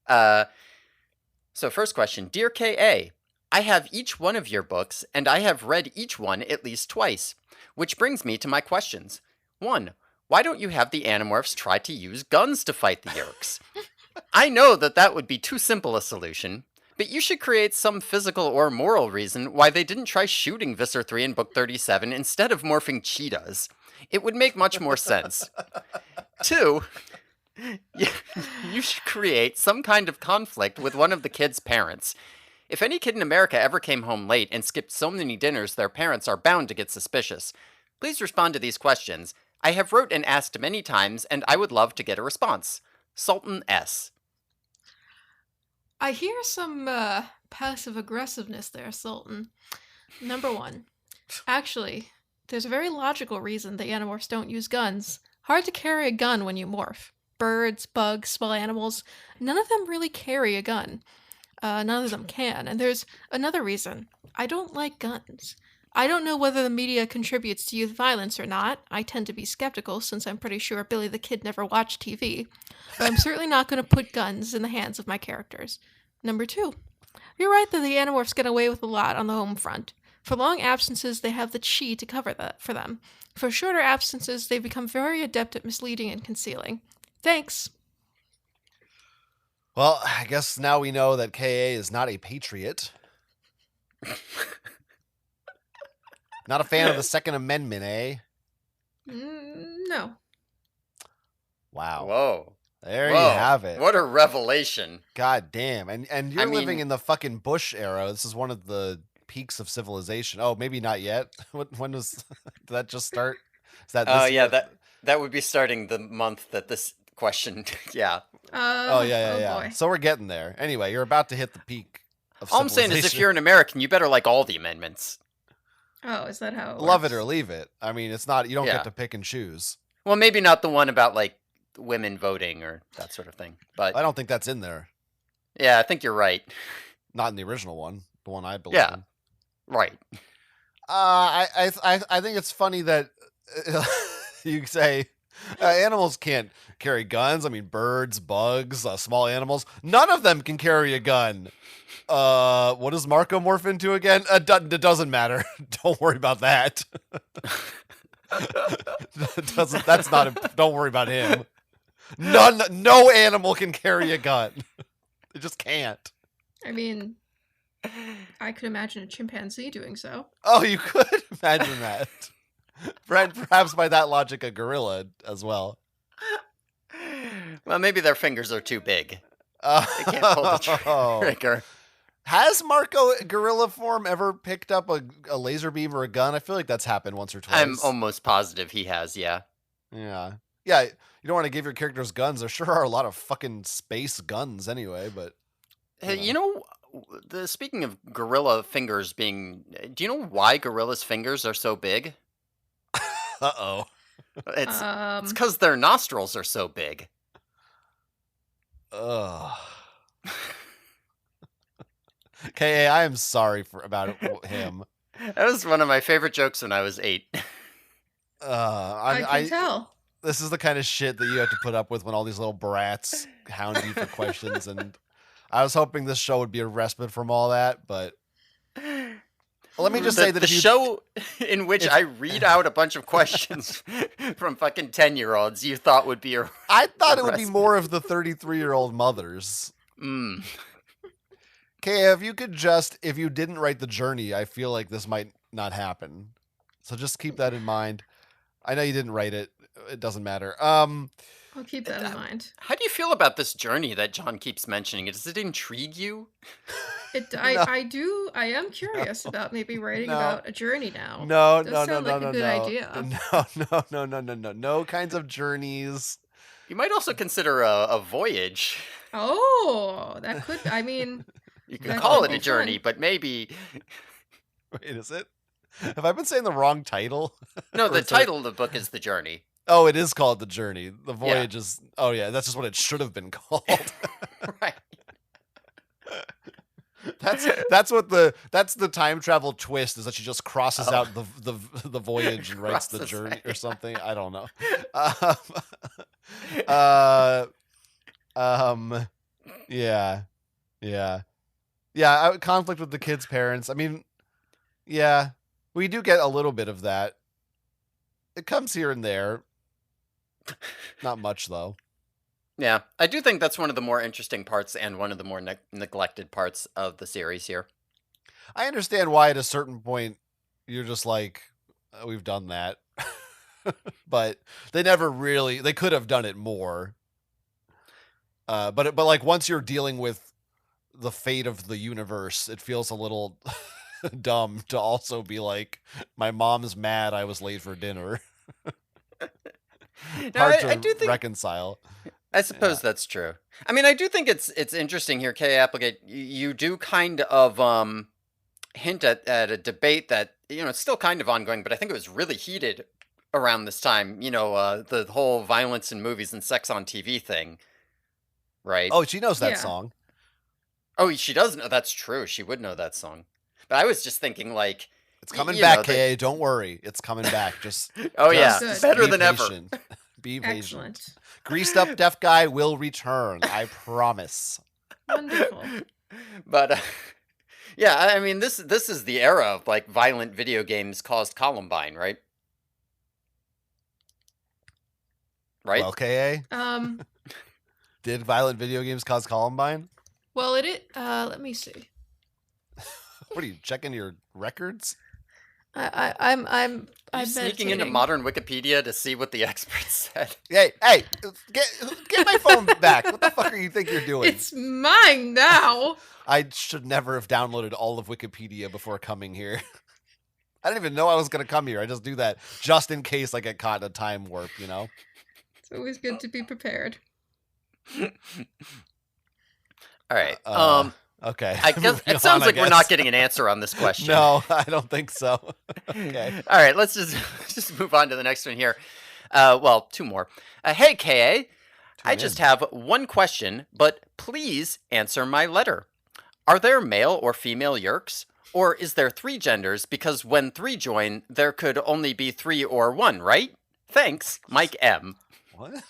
So first question, Dear K.A., I have each one of your books, and I have read each one at least twice. Which brings me to my questions. 1. Why don't you have the Animorphs try to use guns to fight the Yerks? I know that would be too simple a solution, but you should create some physical or moral reason why they didn't try shooting Visser 3 in book 37 instead of morphing cheetahs. It would make much more sense. 2, you should create some kind of conflict with one of the kids' parents. If any kid in America ever came home late and skipped so many dinners, their parents are bound to get suspicious. Please respond to these questions. I have wrote and asked many times, and I would love to get a response. Sultan S. I hear some passive aggressiveness there, Sultan. Number one, actually, there's a very logical reason the Animorphs don't use guns. Hard to carry a gun when you morph. Birds, bugs, small animals, none of them really carry a gun. None of them can. And there's another reason. I don't like guns. I don't know whether the media contributes to youth violence or not. I tend to be skeptical since I'm pretty sure Billy the Kid never watched TV. But I'm certainly not going to put guns in the hands of my characters. Number two, you're right that the Animorphs get away with a lot on the home front. For long absences, they have the chi to cover that for them. For shorter absences, they become very adept at misleading and concealing. Thanks. Well, I guess now we know that KA is not a patriot. Not a fan of the Second Amendment, eh? No. Wow. Whoa. There Whoa. you have it. What a revelation. God damn. And you're I living mean- in the fucking Bush era. This is one of the peaks of civilization. Oh, maybe not yet. When was did that just start? Is that Oh, this yeah, year? that would be starting the month that this question, yeah. Oh yeah. Boy. So we're getting there. Anyway, you're about to hit the peak of All I'm saying is if civilization. you're an American, you better like all the amendments. Oh, is that how it Love works? it or leave it. I mean, it's not, you don't Yeah. get to pick and choose. Well, maybe not the one about, like, women voting or that sort of thing. But, I don't think that's in there. yeah, I think you're right. Not in the original one, the one I believe Yeah. in. Right. I think it's funny that you say animals can't carry guns. I mean, birds, bugs, small animals. None of them can carry a gun. What does Marco morph into again? It doesn't matter. Don't worry about that. That's not. Don't worry about him. No animal can carry a gun. They just can't. I mean, I could imagine a chimpanzee doing so. Oh, you could imagine that. Perhaps by that logic, a gorilla as well. Well, maybe their fingers are too big. They can't pull the Oh. trigger. Has Marco gorilla form ever picked up a laser beam or a gun? I feel like that's happened once or twice. I'm almost positive he has, yeah. Yeah. Yeah, you don't want to give your characters guns. There sure are a lot of fucking space guns anyway, but Hey, Yeah. you know, speaking of gorilla fingers being, do you know why gorilla's fingers are so big? uh-oh. It's because their nostrils are so big. Ugh. KA, I am sorry about him. That was one of my favorite jokes when I was 8. I can tell. This is the kind of shit that you have to put up with when all these little brats hound you for questions, and I was hoping this show would be a respite from all that, but let me just say that the if you show in which I read out a bunch of questions from fucking 10-year-olds you thought would be a I thought it would be respite. more of the 33-year-old mothers. Mm. Okay, if you didn't write the journey, I feel like this might not happen. So just keep that in mind. I know you didn't write it. It doesn't matter. I'll keep that in mind. How do you feel about this journey that John keeps mentioning? Does it intrigue you? I am curious about maybe writing No. about a journey now. No, Does no, no, sound no, like no, a good no. idea. No kinds of journeys. You might also consider a voyage. Oh, that could. I mean, You could That call could it a be journey, fun. but maybe Wait, is it? Have I been saying the wrong title? no. Or The is it- title of the book is The Journey. Oh, it is called The Journey. The voyage is. Oh yeah, that's just what it should have been called. Right. That's the time travel twist is that she just crosses Oh. out the voyage and writes the Crosses journey out. or something. I don't know. Um, yeah, conflict with the kids' parents. I mean, yeah, we do get a little bit of that. It comes here and there. Not much though. Yeah, I do think that's one of the more interesting parts and one of the more neglected parts of the series here. I understand why at a certain point you're just like, we've done that. But they never really, they could have done it more. But like once you're dealing with the fate of the universe, it feels a little dumb to also be like, my mom's mad I was late for dinner. No, Hard I to do think. reconcile. I Yeah. suppose that's true. I mean, I do think it's interesting here, K. Applegate. You do kind of hint at a debate that it's still kind of ongoing, but I think it was really heated around this time. The whole violence in movies and sex on TV thing, right? Oh, she knows that Yeah. song. Oh, she does know. That's true. She would know that song. But I was just thinking, like, It's coming you back, know, that. KA. Don't worry. It's coming back. Just, Oh yeah, Good. better be than ever. patient. Be patient. Excellent. Greased up deaf guy will return. I promise. Wonderful. But yeah, I mean, this is the era of like violent video games caused Columbine, right? Right? Well, KA, did violent video games cause Columbine? Well, let me see. What are you checking your records? I'm You sneaking into meditating. modern Wikipedia to see what the experts said. Hey, get my phone back. What the fuck are you think you're doing? It's mine now. I should never have downloaded all of Wikipedia before coming here. I didn't even know I was going to come here. I just do that just in case I get caught in a time warp, you know? It's always good to be prepared. All right. Okay. I guess Moving it sounds on, I like we're not guess. getting an answer on this question. No, I don't think so. Okay. All right, let's just move on to the next one here. Well, two more. Hey, KA, I Tune just in. have one question, but please answer my letter. Are there male or female Yerks? Or is there three genders? Because when three join, there could only be three or one, right? Thanks, Mike M. What?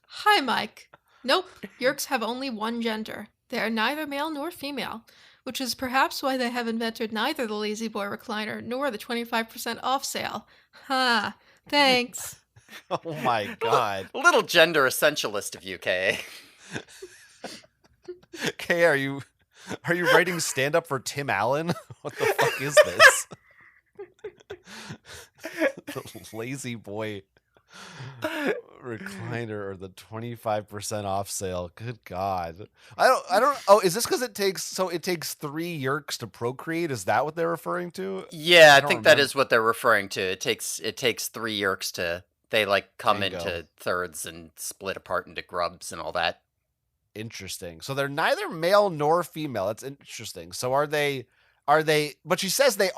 Hi, Mike. Nope, Yerks have only one gender. They are neither male nor female, which is perhaps why they have invented neither the Lazy Boy recliner nor the 25% off sale. Ha, thanks. Oh my god. A little gender essentialist of you, KA. Okay, are you writing stand up for Tim Allen? What the fuck is this? The Lazy Boy recliner or the 25% off sale. Good god. I don't Oh, is this because it takes 3 yerks to procreate? Is that what they're referring to? Yeah, I don't think that remember. is what they're referring to. It takes three Yerks to they like come Bingo. into thirds and split apart into grubs and all that. Interesting. So they're neither male nor female. That's interesting. So are they but she says they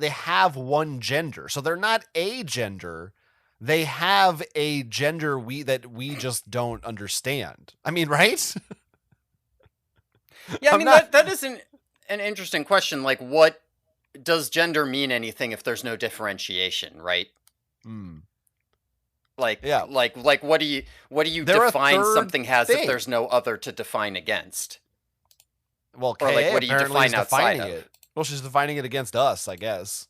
have one gender. So they're not a gender. They have a gender that we just don't understand. I mean, right? Yeah, I I'm mean not- that is an interesting question. Like, what does gender mean anything if there's no differentiation, right? Hmm. Like, Yeah. like what do you They're a define third something as thing. if there's no other to define against? Well, Or, like, KA what do you apparently define is defining outside of? it. Well, she's defining it against us, I guess.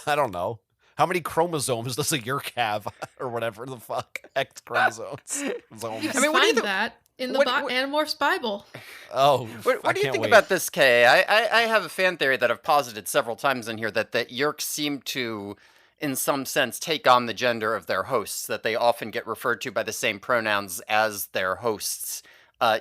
I don't know. How many chromosomes does a yerk have, or whatever the fuck? X chromosomes. You Zomes. can I mean, what do you find think- that in the what- Animorphs Bible. Oh, What do you can't think wait. about this, Kay? I have a fan theory that I've posited several times in here that Yerks seem to, in some sense, take on the gender of their hosts, that they often get referred to by the same pronouns as their hosts,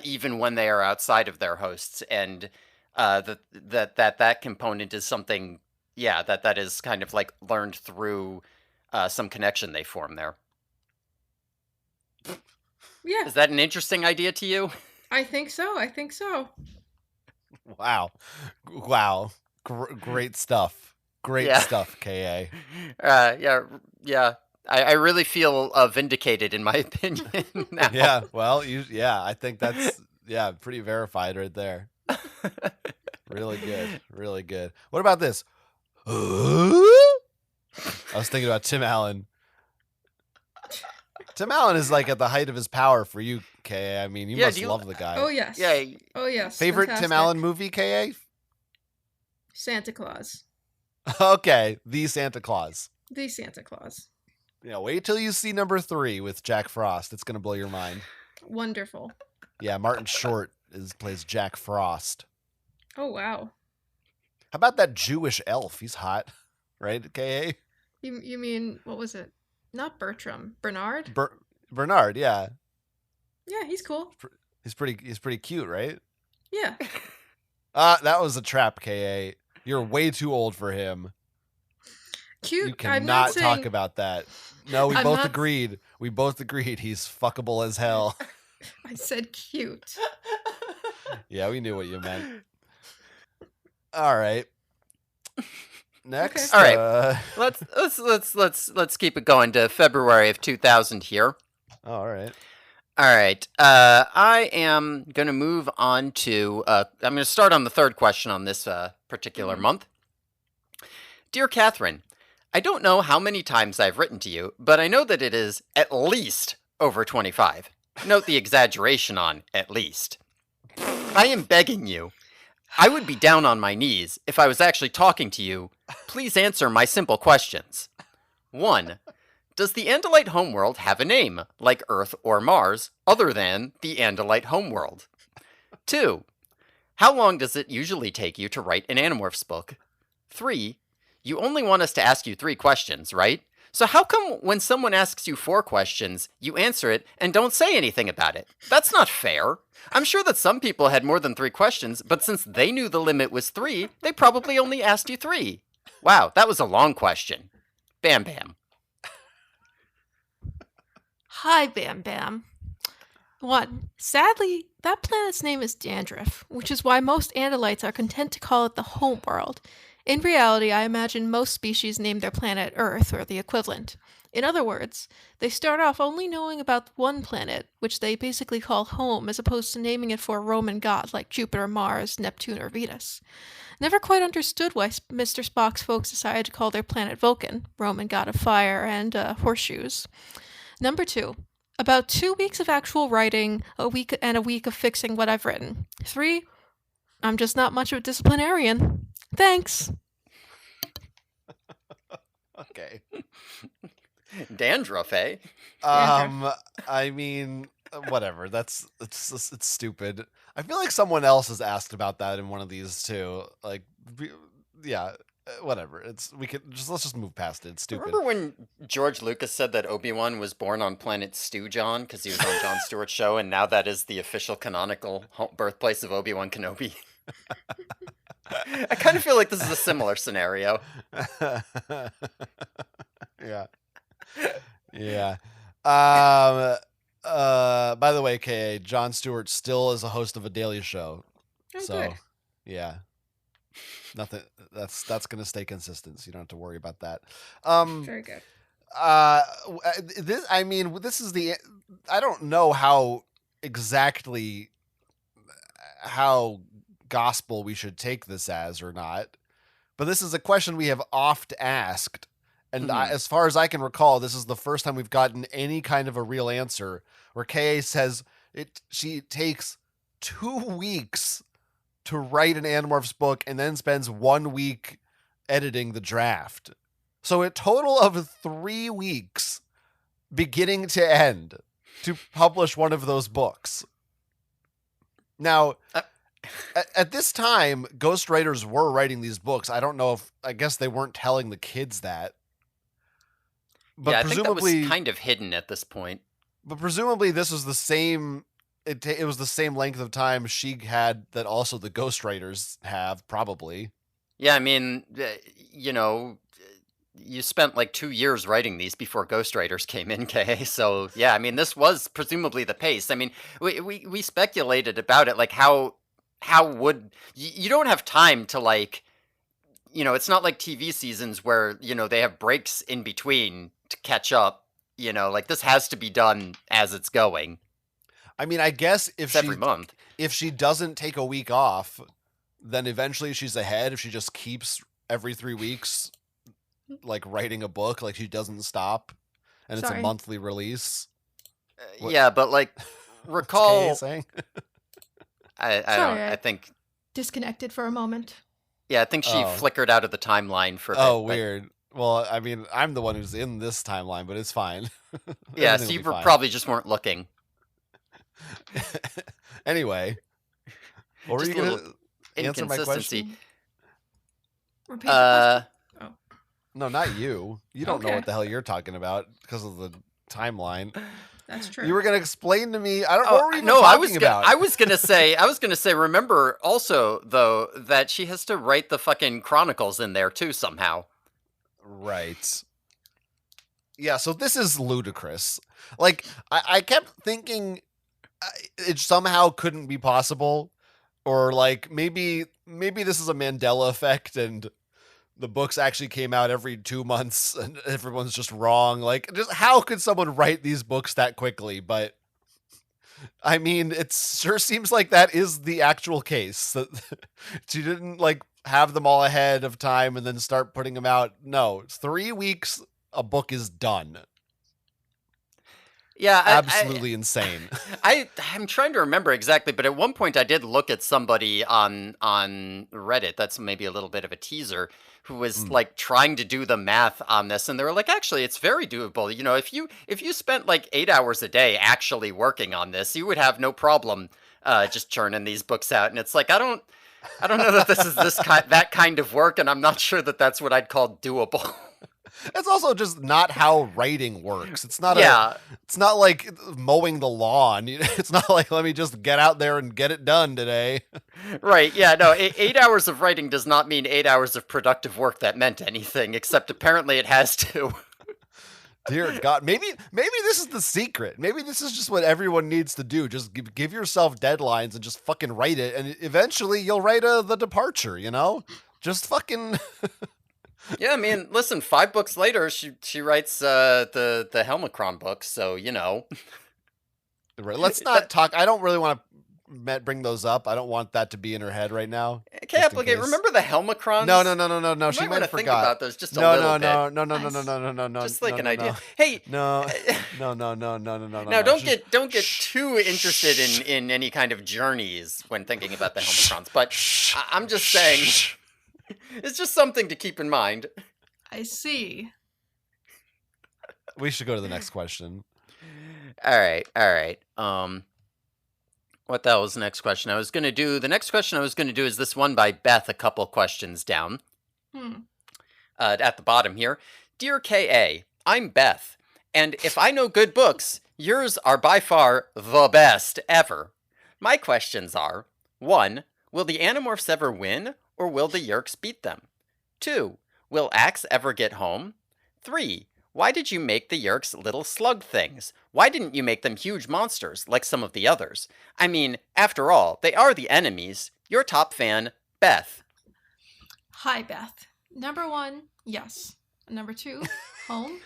even when they are outside of their hosts, and that component is something, yeah, that is kind of like learned through some connection they form there. Yeah, Is that an interesting idea to you? I think so. I think so. Wow. Great stuff. Great Yeah. stuff, KA. Yeah. I really feel vindicated in my opinion now. Yeah, well, I think that's pretty verified right there. Really good. Really good. What about this? I was thinking about Tim Allen. Tim Allen is like at the height of his power for you, KA. I mean, you Yeah, must do you- love the guy. Oh yes. Yeah. Oh yes. Favorite Tim fantastic. Allen movie, KA? Santa Claus. Okay, The Santa Claus. The Santa Claus. Yeah, wait till you see number 3 with Jack Frost. It's gonna blow your mind. Wonderful. Yeah, Martin Short plays Jack Frost. Oh wow. How about that Jewish elf? He's hot, right? KA You mean what was it? Not Bertram. Bernard? Bernard. Yeah, Yeah, he's cool. He's pretty cute, right? Yeah. That was a trap, Ka. You're way too old for him. You Cute. I'm not cannot talk saying. about that. No, we I'm both not. agreed. We both agreed he's fuckable as hell. I said cute. Yeah, we knew what you meant. All right. Next, All right. Let's keep it going to February of 2000 here. all right. All right. I am going to move on to. I'm going to start on the third question on this particular month. Dear Catherine, I don't know how many times I've written to you, but I know that it is at least over 25. Note the exaggeration on at least. I am begging you. I would be down on my knees if I was actually talking to you. Please answer my simple questions. 1. Does the Andalite homeworld have a name, like Earth or Mars, other than the Andalite homeworld? 2. How long does it usually take you to write an Animorphs book? 3. You only want us to ask you 3 questions, right? So how come when someone asks you 4 questions, you answer it and don't say anything about it? That's not fair. I'm sure that some people had more than 3 questions, but since they knew the limit was 3, they probably only asked you 3. Wow, that was a long question. Bam Bam. Hi, Bam Bam. 1. Sadly, that planet's name is Dandruff, which is why most Andalites are content to call it the homeworld. In reality, I imagine most species name their planet Earth or the equivalent. In other words, they start off only knowing about one planet, which they basically call home, as opposed to naming it for a Roman god like Jupiter, Mars, Neptune, or Venus. Never quite understood why Mr. Spock's folks decided to call their planet Vulcan, Roman god of fire and horseshoes. Number 2. About 2 weeks of actual writing, a week of fixing what I've written. 3. I'm just not much of a disciplinarian. Thanks. Okay. Dandruff, eh? I mean, whatever. It's stupid. I feel like someone else has asked about that in one of these too. Like, yeah, whatever. Let's just move past it. It's stupid. Remember when George Lucas said that Obi-Wan was born on planet Stu-John because he was on Jon Stewart's show, and now that is the official canonical birthplace of Obi-Wan Kenobi? I kind of feel like this is a similar scenario. Yeah. Yeah. By the way, Ka, Jon Stewart still is a host of a daily show. Oh, so, good. yeah. Nothing that's going to stay consistent, so you don't have to worry about that. Very good. This is the I don't know how exactly how gospel we should take this as or not, but this is a question we have oft asked, and as far as I can recall, this is the first time we've gotten any kind of a real answer where Ka says she takes 2 weeks to write an Animorphs book and then spends 1 week editing the draft. So a total of 3 weeks beginning to end to publish one of those books. Now, at this time, ghostwriters were writing these books. I guess they weren't telling the kids that. But yeah, I think that presumably was kind of hidden at this point. But presumably this was the same. It was the same length of time she had that also the ghostwriters have, probably. Yeah, I mean, you spent like 2 years writing these before ghostwriters came in, Kay. So yeah, I mean, this was presumably the pace. I mean, we speculated about it, like how would you don't have time to like, it's not like TV seasons where they have breaks in between to catch up. Like this has to be done as it's going. I mean, I guess every month, if she doesn't take a week off, then eventually she's ahead. If she just keeps every 3 weeks, like writing a book, like she doesn't stop, and it's a monthly release. Yeah, but like, recall. What's Kay saying? I think disconnected for a moment. Yeah, I think she flickered out of the timeline for a bit. Oh, weird. Well, I mean, I'm the one who's in this timeline, but it's fine. Yeah, so you probably just weren't looking. Anyway, what were you going to answer my question? Repeat the question? No, not you. You don't know what the hell you're talking about because of the timeline. That's true. You were gonna explain to me. I don't. Oh What were we even no, talking about? I was gonna say, remember also though that she has to write the fucking chronicles in there too somehow. Right. Yeah. So this is ludicrous. Like I kept thinking it somehow couldn't be possible, or like maybe this is a Mandela effect and the books actually came out every 2 months and everyone's just wrong. Like, just how could someone write these books that quickly? But I mean, it sure seems like that is the actual case. That she didn't like have them all ahead of time and then start putting them out. No, 3 weeks, a book is done. Yeah, Absolutely insane. I'm trying to remember exactly, but at one point I did look at somebody on Reddit. That's maybe a little bit of a teaser. Who was like trying to do the math on this, and they were like, actually, it's very doable. You know, if you spent like 8 hours a day actually working on this, you would have no problem just churning these books out. And it's like I don't know that this is that kind of work, and I'm not sure that that's what I'd call doable. It's also just not how writing works. It's not Yeah. it's not like mowing the lawn. It's not like, let me just get out there and get it done today. Right, yeah, no, 8 hours of writing does not mean 8 hours of productive work that meant anything, except apparently it has to. Dear God, maybe this is the secret. Maybe this is just what everyone needs to do. Just give yourself deadlines and just fucking write it, and eventually you'll write The Departure. Just fucking. Yeah, I mean, listen, 5 books later, she writes the Helmicron books, so Right. Let's not talk. I don't really want to bring those up. I don't want that to be in her head right now. Okay, Applegate, remember the Helmicrons? No. She You might might have think forgot. about those just a little bit. No. Just like no, an no, idea. no. Hey, No. now don't get too interested in any kind of journeys when thinking about the Helmicrons, but I'm just saying, it's just something to keep in mind. I see. We should go to the next question. All right. What the hell was the next question I was going to do? The next question I was going to do is this one by Beth, a couple questions down. At the bottom here. Dear K.A., I'm Beth, and if I know good books, yours are by far the best ever. My questions are, 1. Will the Animorphs ever win, or will the Yeerks beat them? 2. Will Axe ever get home? 3. Why did you make the Yeerks little slug things? Why didn't you make them huge monsters, like some of the others? I mean, after all, they are the enemies. Your top fan, Beth. Hi, Beth. Number 1, yes. Number 2, home.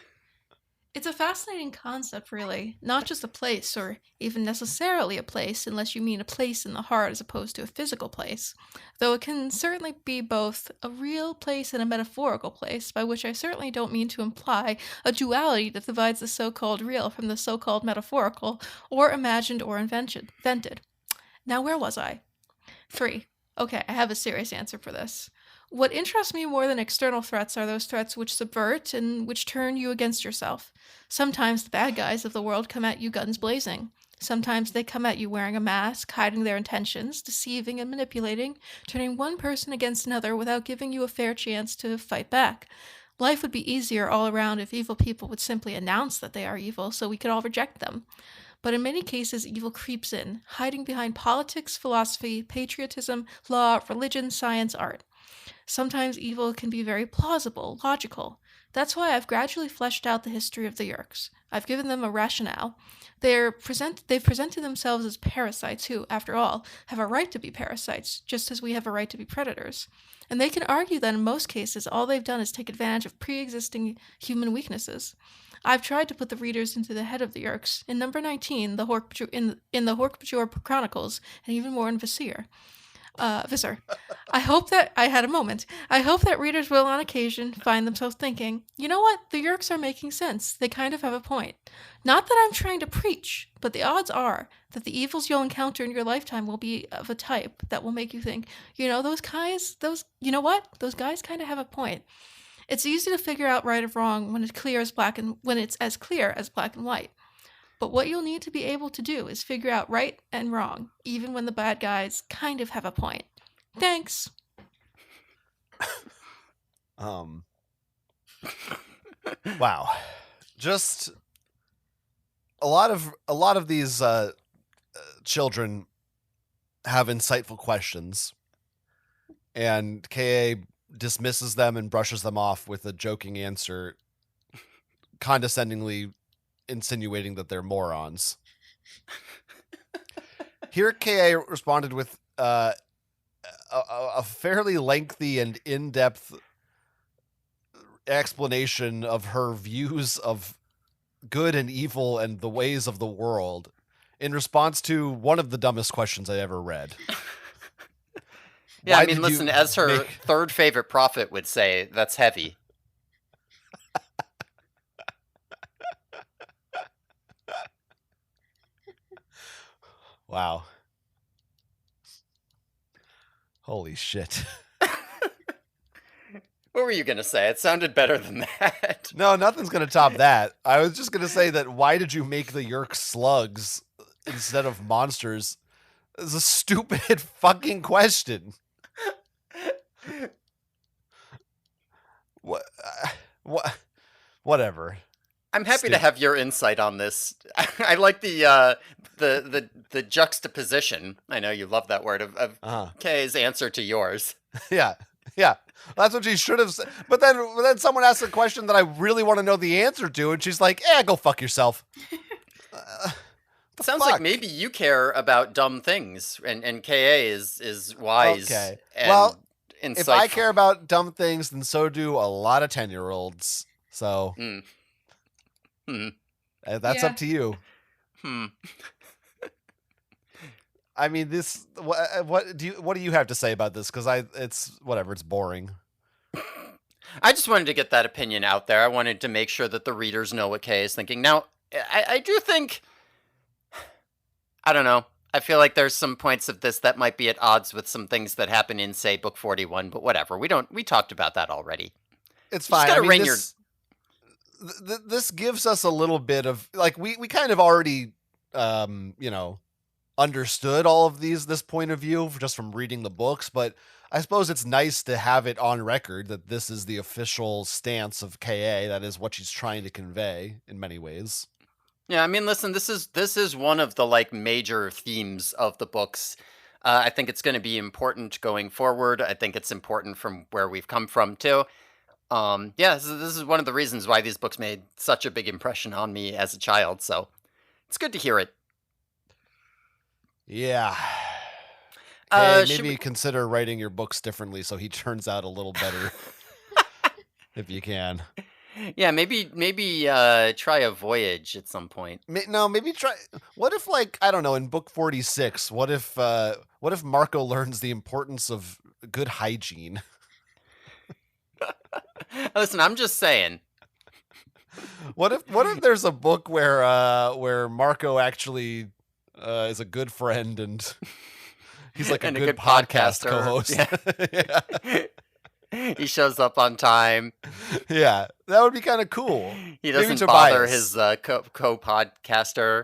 It's a fascinating concept, really. Not just a place, or even necessarily a place, unless you mean a place in the heart as opposed to a physical place. Though it can certainly be both a real place and a metaphorical place, by which I certainly don't mean to imply a duality that divides the so-called real from the so-called metaphorical, or imagined or invented. Now, where was I? 3. Okay, I have a serious answer for this. What interests me more than external threats are those threats which subvert and which turn you against yourself. Sometimes the bad guys of the world come at you guns blazing. Sometimes they come at you wearing a mask, hiding their intentions, deceiving and manipulating, turning one person against another without giving you a fair chance to fight back. Life would be easier all around if evil people would simply announce that they are evil so we could all reject them. But in many cases, evil creeps in, hiding behind politics, philosophy, patriotism, law, religion, science, art. Sometimes evil can be very plausible, logical. That's why I've gradually fleshed out the history of the Yeerks. I've given them a rationale. They've presented themselves as parasites who, after all, have a right to be parasites, just as we have a right to be predators. And they can argue that in most cases, all they've done is take advantage of pre-existing human weaknesses. I've tried to put the readers into the head of the Yeerks in number 19, the in the Hork-Bajor Chronicles, and even more in Visser. I hope that readers will on occasion find themselves thinking, you know what, the Yeerks are making sense. They kind of have a point. Not that I'm trying to preach, but the odds are that the evils you'll encounter in your lifetime will be of a type that will make you think, those guys kind of have a point. It's easy to figure out right or wrong when it's as clear as black and white. But what you'll need to be able to do is figure out right and wrong, even when the bad guys kind of have a point. Thanks. Wow. Just a lot of these children have insightful questions, and KA dismisses them and brushes them off with a joking answer, condescendingly insinuating that they're morons. Here, KA responded with a fairly lengthy and in-depth explanation of her views of good and evil and the ways of the world in response to one of the dumbest questions I ever read. Yeah, Why I mean, did you listen, as her make- third favorite prophet would say, that's heavy. Wow. Holy shit. What were you going to say? It sounded better than that. No, nothing's going to top that. I was just going to say that why did you make the Yerk slugs instead of monsters? It's a stupid fucking question. What? Whatever. I'm happy to Stupid. have your insight on this. I like the juxtaposition. I know you love that word of Uh-huh. Kay's answer to yours. Yeah. That's what she should have said. But then someone asked a question that I really want to know the answer to, and she's like, go fuck yourself. Sounds like maybe you care about dumb things, and KA is wise. Okay. And Well, insightful. if I care about dumb things, then so do a lot of 10-year-olds. So that's Yeah. up to you. I mean, this. What do you have to say about this? Because it's whatever. It's boring. I just wanted to get that opinion out there. I wanted to make sure that the readers know what Kay is thinking. Now, I do think, I don't know. I feel like there's some points of this that might be at odds with some things that happen in, say, book 41. But whatever. We talked about that already. It's You just fine. gotta I mean, rein this gives us a little bit of like we kind of already understood all of this point of view just from reading the books, but I suppose it's nice to have it on record that this is the official stance of KA. That is what she's trying to convey in many ways. Yeah, I mean, listen, this is one of the like major themes of the books. I think it's going to be important going forward. I think it's important from where we've come from too. This is one of the reasons why these books made such a big impression on me as a child. So it's good to hear it. Yeah. Should Maybe we- consider writing your books differently so he turns out a little better if you can. Yeah, maybe try a voyage at some point. Maybe try. What if, like, I don't know, in book 46, what if Marco learns the importance of good hygiene? Listen, I'm just saying. What if there's a book where Marco actually is a good friend and he's like And a good podcast podcaster. co-host? Yeah. He shows up on time. Yeah, that would be kind of cool. He Maybe doesn't bother Tobias. his co-podcaster.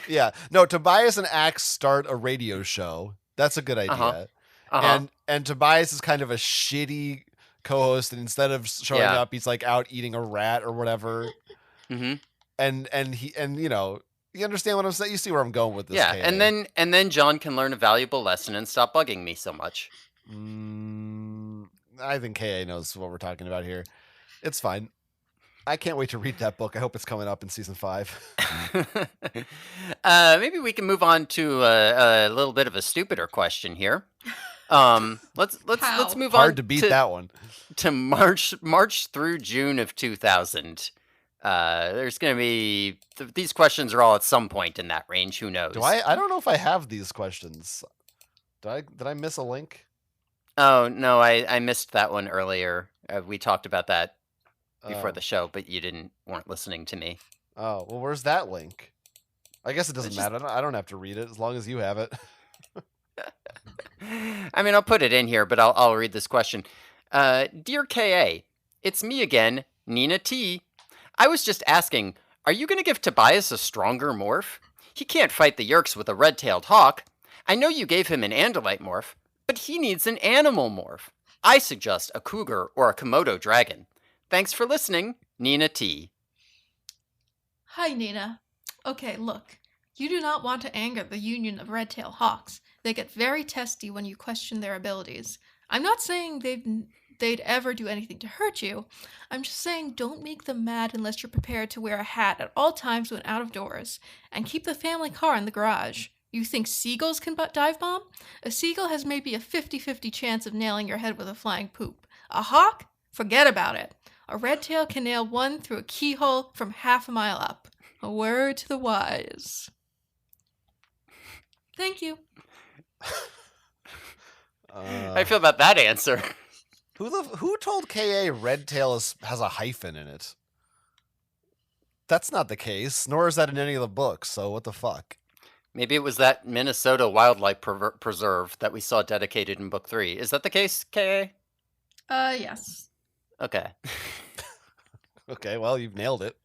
Yeah, no, Tobias and Axe start a radio show. That's a good idea. And Tobias is kind of a shitty co-host, and instead of showing Yeah. up, he's like out eating a rat or whatever. Mm-hmm. And you understand what I'm saying? You see where I'm going with this? Yeah, KA. and then John can learn a valuable lesson and stop bugging me so much. I think KA knows what we're talking about here. It's fine. I can't wait to read that book. I hope it's coming up in season 5. Maybe we can move on to a little bit of a stupider question here. Let's move on. Hard to beat that one. To March through June of 2000. There's going to be these questions are all at some point in that range. Who knows? I don't know if I have these questions. Did I miss a link? Oh no, I missed that one earlier. We talked about that before Oh. the show, but you weren't listening to me. Oh, well, where's that link? I guess it doesn't just- matter. I don't have to read it as long as you have it. I mean, I'll put it in here, but I'll read this question. Dear KA, it's me again, Nina T. I was just asking, are you going to give Tobias a stronger morph? He can't fight the Yerks with a red-tailed hawk. I know you gave him an Andalite morph, but he needs an animal morph. I suggest a cougar or a Komodo dragon. Thanks for listening, Nina T. Hi, Nina. Okay, look. You do not want to anger the Union of Red-tailed Hawks. They get very testy when you question their abilities. I'm not saying they'd ever do anything to hurt you. I'm just saying don't make them mad unless you're prepared to wear a hat at all times when out of doors. And keep the family car in the garage. You think seagulls can dive bomb? A seagull has maybe a 50-50 chance of nailing your head with a flying poop. A hawk? Forget about it. A red tail can nail one through a keyhole from half a mile up. A word to the wise. Thank you. How do you feel about that answer? Who told KA red tail has a hyphen in it? That's not the case, nor is that in any of the books, so what the fuck? Maybe it was that Minnesota Wildlife Preserve that we saw dedicated in book 3. Is that the case, KA? Yes. Okay. Okay, well, you've nailed it.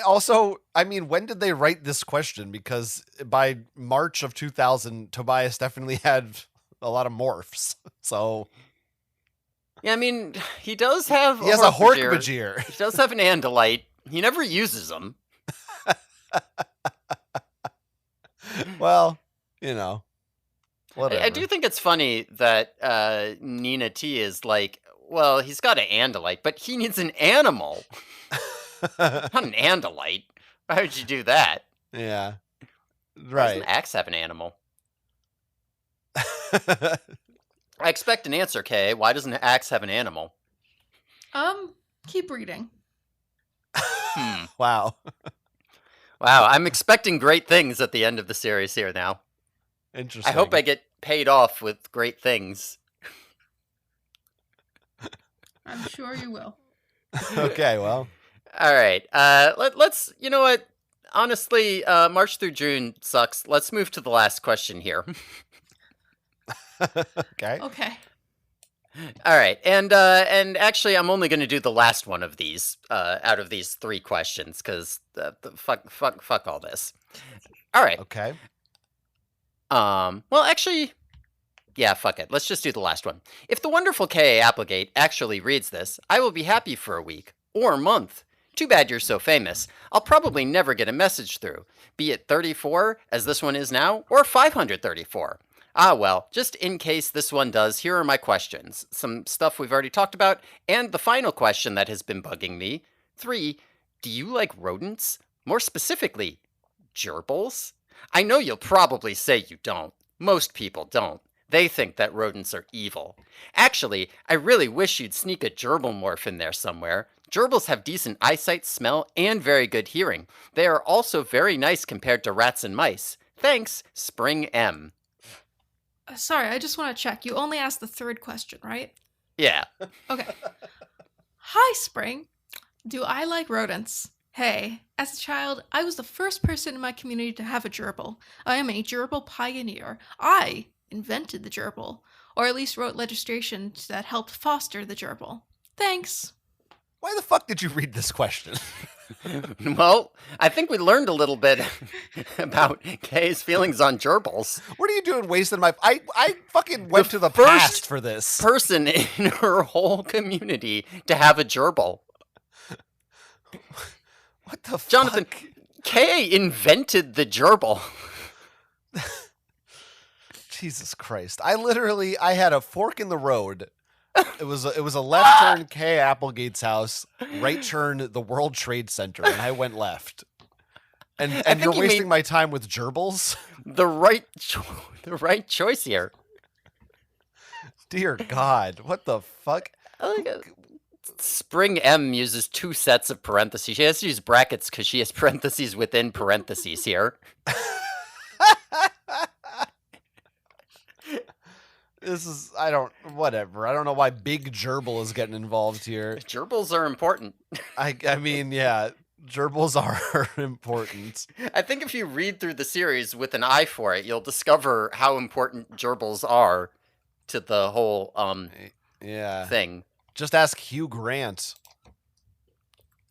Also, I mean, when did they write this question? Because by March of 2000, Tobias definitely had a lot of morphs. So Yeah, I mean, he does have he has a Hork-Bajir. He does have an Andalite. He never uses them. Well, you know, whatever. I do think it's funny that Nina T is like, well, he's got an Andalite, but he needs an animal. Not an Andalite. Why would you do that? Yeah. Why Right. doesn't Axe have an animal? I expect an answer, Kay. Why doesn't Axe have an animal? Keep reading. Wow. Wow, I'm expecting great things at the end of the series here now. Interesting. I hope I get paid off with great things. I'm sure you will. Okay, well. All right. Let's, you know what? Honestly, March through June sucks. Let's move to the last question here. Okay. Okay. All right, and actually, I'm only going to do the last one of these out of these 3 questions because fuck all this. All right. Okay. Well, actually, yeah, fuck it. Let's just do the last one. If the wonderful K.A. Applegate actually reads this, I will be happy for a week or a month. Too bad you're so famous. I'll probably never get a message through, be it 34, as this one is now, or 534. Ah, well, just in case this one does, here are my questions. Some stuff we've already talked about, and the final question that has been bugging me. 3, do you like rodents? More specifically, gerbils? I know you'll probably say you don't. Most people don't. They think that rodents are evil. Actually, I really wish you'd sneak a gerbil morph in there somewhere. Gerbils have decent eyesight, smell, and very good hearing. They are also very nice compared to rats and mice. Thanks, Spring M. Sorry, I just want to check. You only asked the 3rd question, right? Yeah. Okay. Hi, Spring. Do I like rodents? Hey, as a child, I was the first person in my community to have a gerbil. I am a gerbil pioneer. I invented the gerbil, or at least wrote legislation that helped foster the gerbil. Thanks. Why the fuck did you read this question? Well, I think we learned a little bit about Kay's feelings on gerbils. What are you doing wasting my... I fucking went to the past for this. Person in her whole community to have a gerbil. What the Jonathan, fuck? Kay invented the gerbil. Jesus Christ. I had a fork in the road. It was a left turn Kay Applegate's house, right turn the World Trade Center, and I went left. And you're wasting my time with gerbils? The right choice here. Dear God, what the fuck? Spring M uses 2 sets of parentheses. She has to use brackets because she has parentheses within parentheses here. This is, whatever. I don't know why Big Gerbil is getting involved here. Gerbils are important. I mean, yeah, gerbils are important. I think if you read through the series with an eye for it, you'll discover how important gerbils are to the whole thing. Just ask Hugh Grant.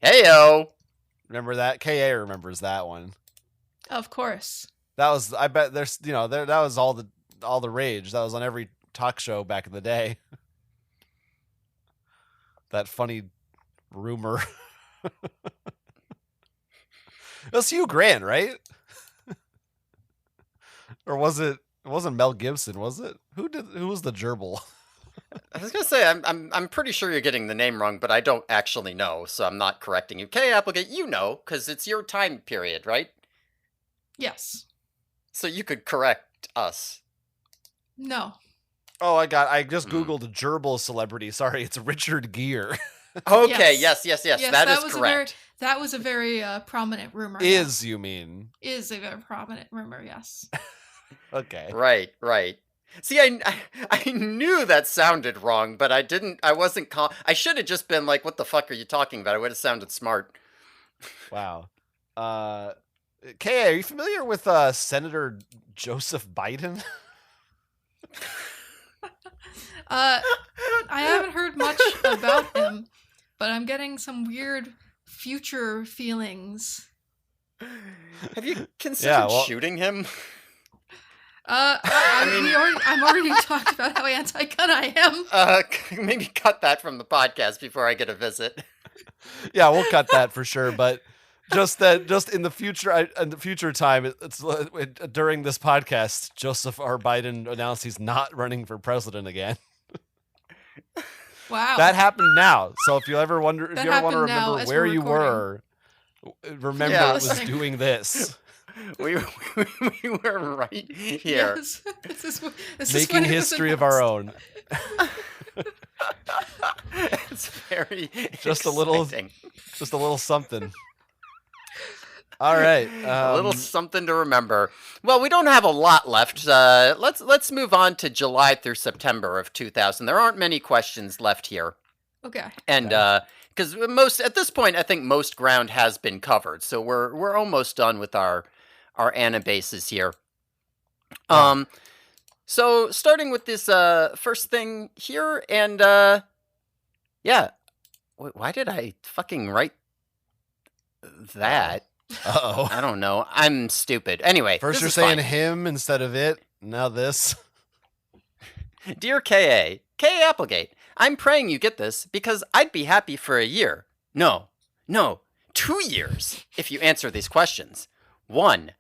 Heyo! Remember that? KA remembers that one. Of course. That was, I bet there's, that was all the rage. That was on every talk show back in the day. That funny rumor. It was Hugh Grant, right? Or was it? It wasn't Mel Gibson, was it? Who was the gerbil? I was gonna say I'm pretty sure you're getting the name wrong, but I don't actually know, so I'm not correcting you. K. Applegate, you know, because it's your time period, right? Yes. So you could correct us. No. Oh, I just Googled gerbil celebrity. Sorry, it's Richard Gere. Okay, yes. That is was correct. That was a very prominent rumor. You mean? Is a very prominent rumor, yes. Okay. Right. See, I knew that sounded wrong, but I wasn't I should have just been like, what the fuck are you talking about? It would have sounded smart. Wow. Kay, are you familiar with Senator Joseph Biden? I haven't heard much about him, but I'm getting some weird future feelings. Have you considered well, shooting him? I'm already talked about how anti-gun I am. Maybe cut that from the podcast before I get a visit. Yeah, we'll cut that for sure. But just in the future time, it's during this podcast, Joseph R. Biden announced he's not running for president again. Wow, that happened now. So if you ever want to remember where you were, remember it was doing this. We were right here. Yes. This making history of our own. It's very just exciting. a little something. All right, a little something to remember. Well, we don't have a lot left. Let's move on to July through September of 2000. There aren't many questions left here. Okay. And because at this point, I think most ground has been covered, so we're almost done with our Anibases here. Yeah. So starting with this first thing here, and yeah, why did I fucking write that? Uh-oh. I don't know. I'm stupid. Anyway, first you're saying him instead of it. Now this. Dear K.A. K. Applegate, I'm praying you get this because I'd be happy for a year. No, 2 years if you answer these questions. 1.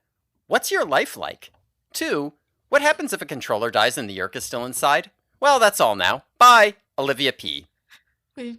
What's your life like? 2. What happens if a controller dies and the Yerk is still inside? Well, that's all now. Bye, Olivia P.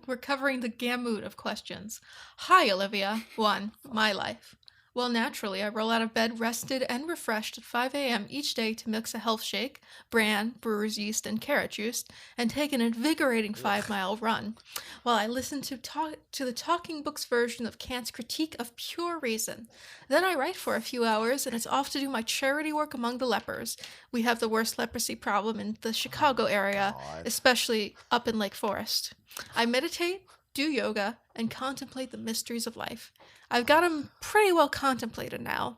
We're covering the gamut of questions. Hi, Olivia. 1. My life. Well, naturally, I roll out of bed rested and refreshed at 5 a.m. each day to mix a health shake, bran, brewer's yeast, and carrot juice, and take an invigorating 5-mile run, while I listen to the Talking Books version of Kant's Critique of Pure Reason. Then I write for a few hours, and it's off to do my charity work among the lepers. We have the worst leprosy problem in the Chicago area, especially up in Lake Forest. I meditate, do yoga, and contemplate the mysteries of life. I've got them pretty well contemplated now.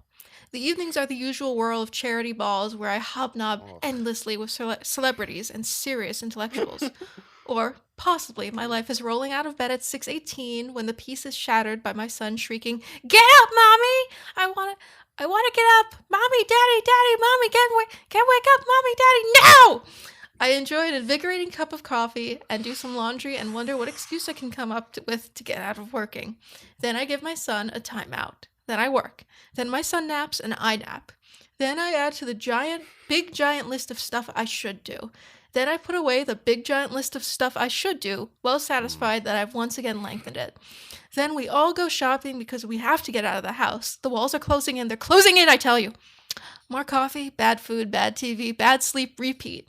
The evenings are the usual whirl of charity balls where I hobnob endlessly with celebrities and serious intellectuals. Or, possibly, my life is rolling out of bed at 6:18 when the peace is shattered by my son shrieking, "Get up, Mommy! I want to get up! Mommy, Daddy, Mommy, can wake up! Mommy, Daddy, no!" I enjoy an invigorating cup of coffee and do some laundry and wonder what excuse I can come up with to get out of working. Then I give my son a timeout. Then I work. Then my son naps and I nap. Then I add to the big giant list of stuff I should do. Then I put away the big giant list of stuff I should do, well satisfied that I've once again lengthened it. Then we all go shopping because we have to get out of the house. The walls are closing in. They're closing in, I tell you. More coffee, bad food, bad TV, bad sleep, repeat.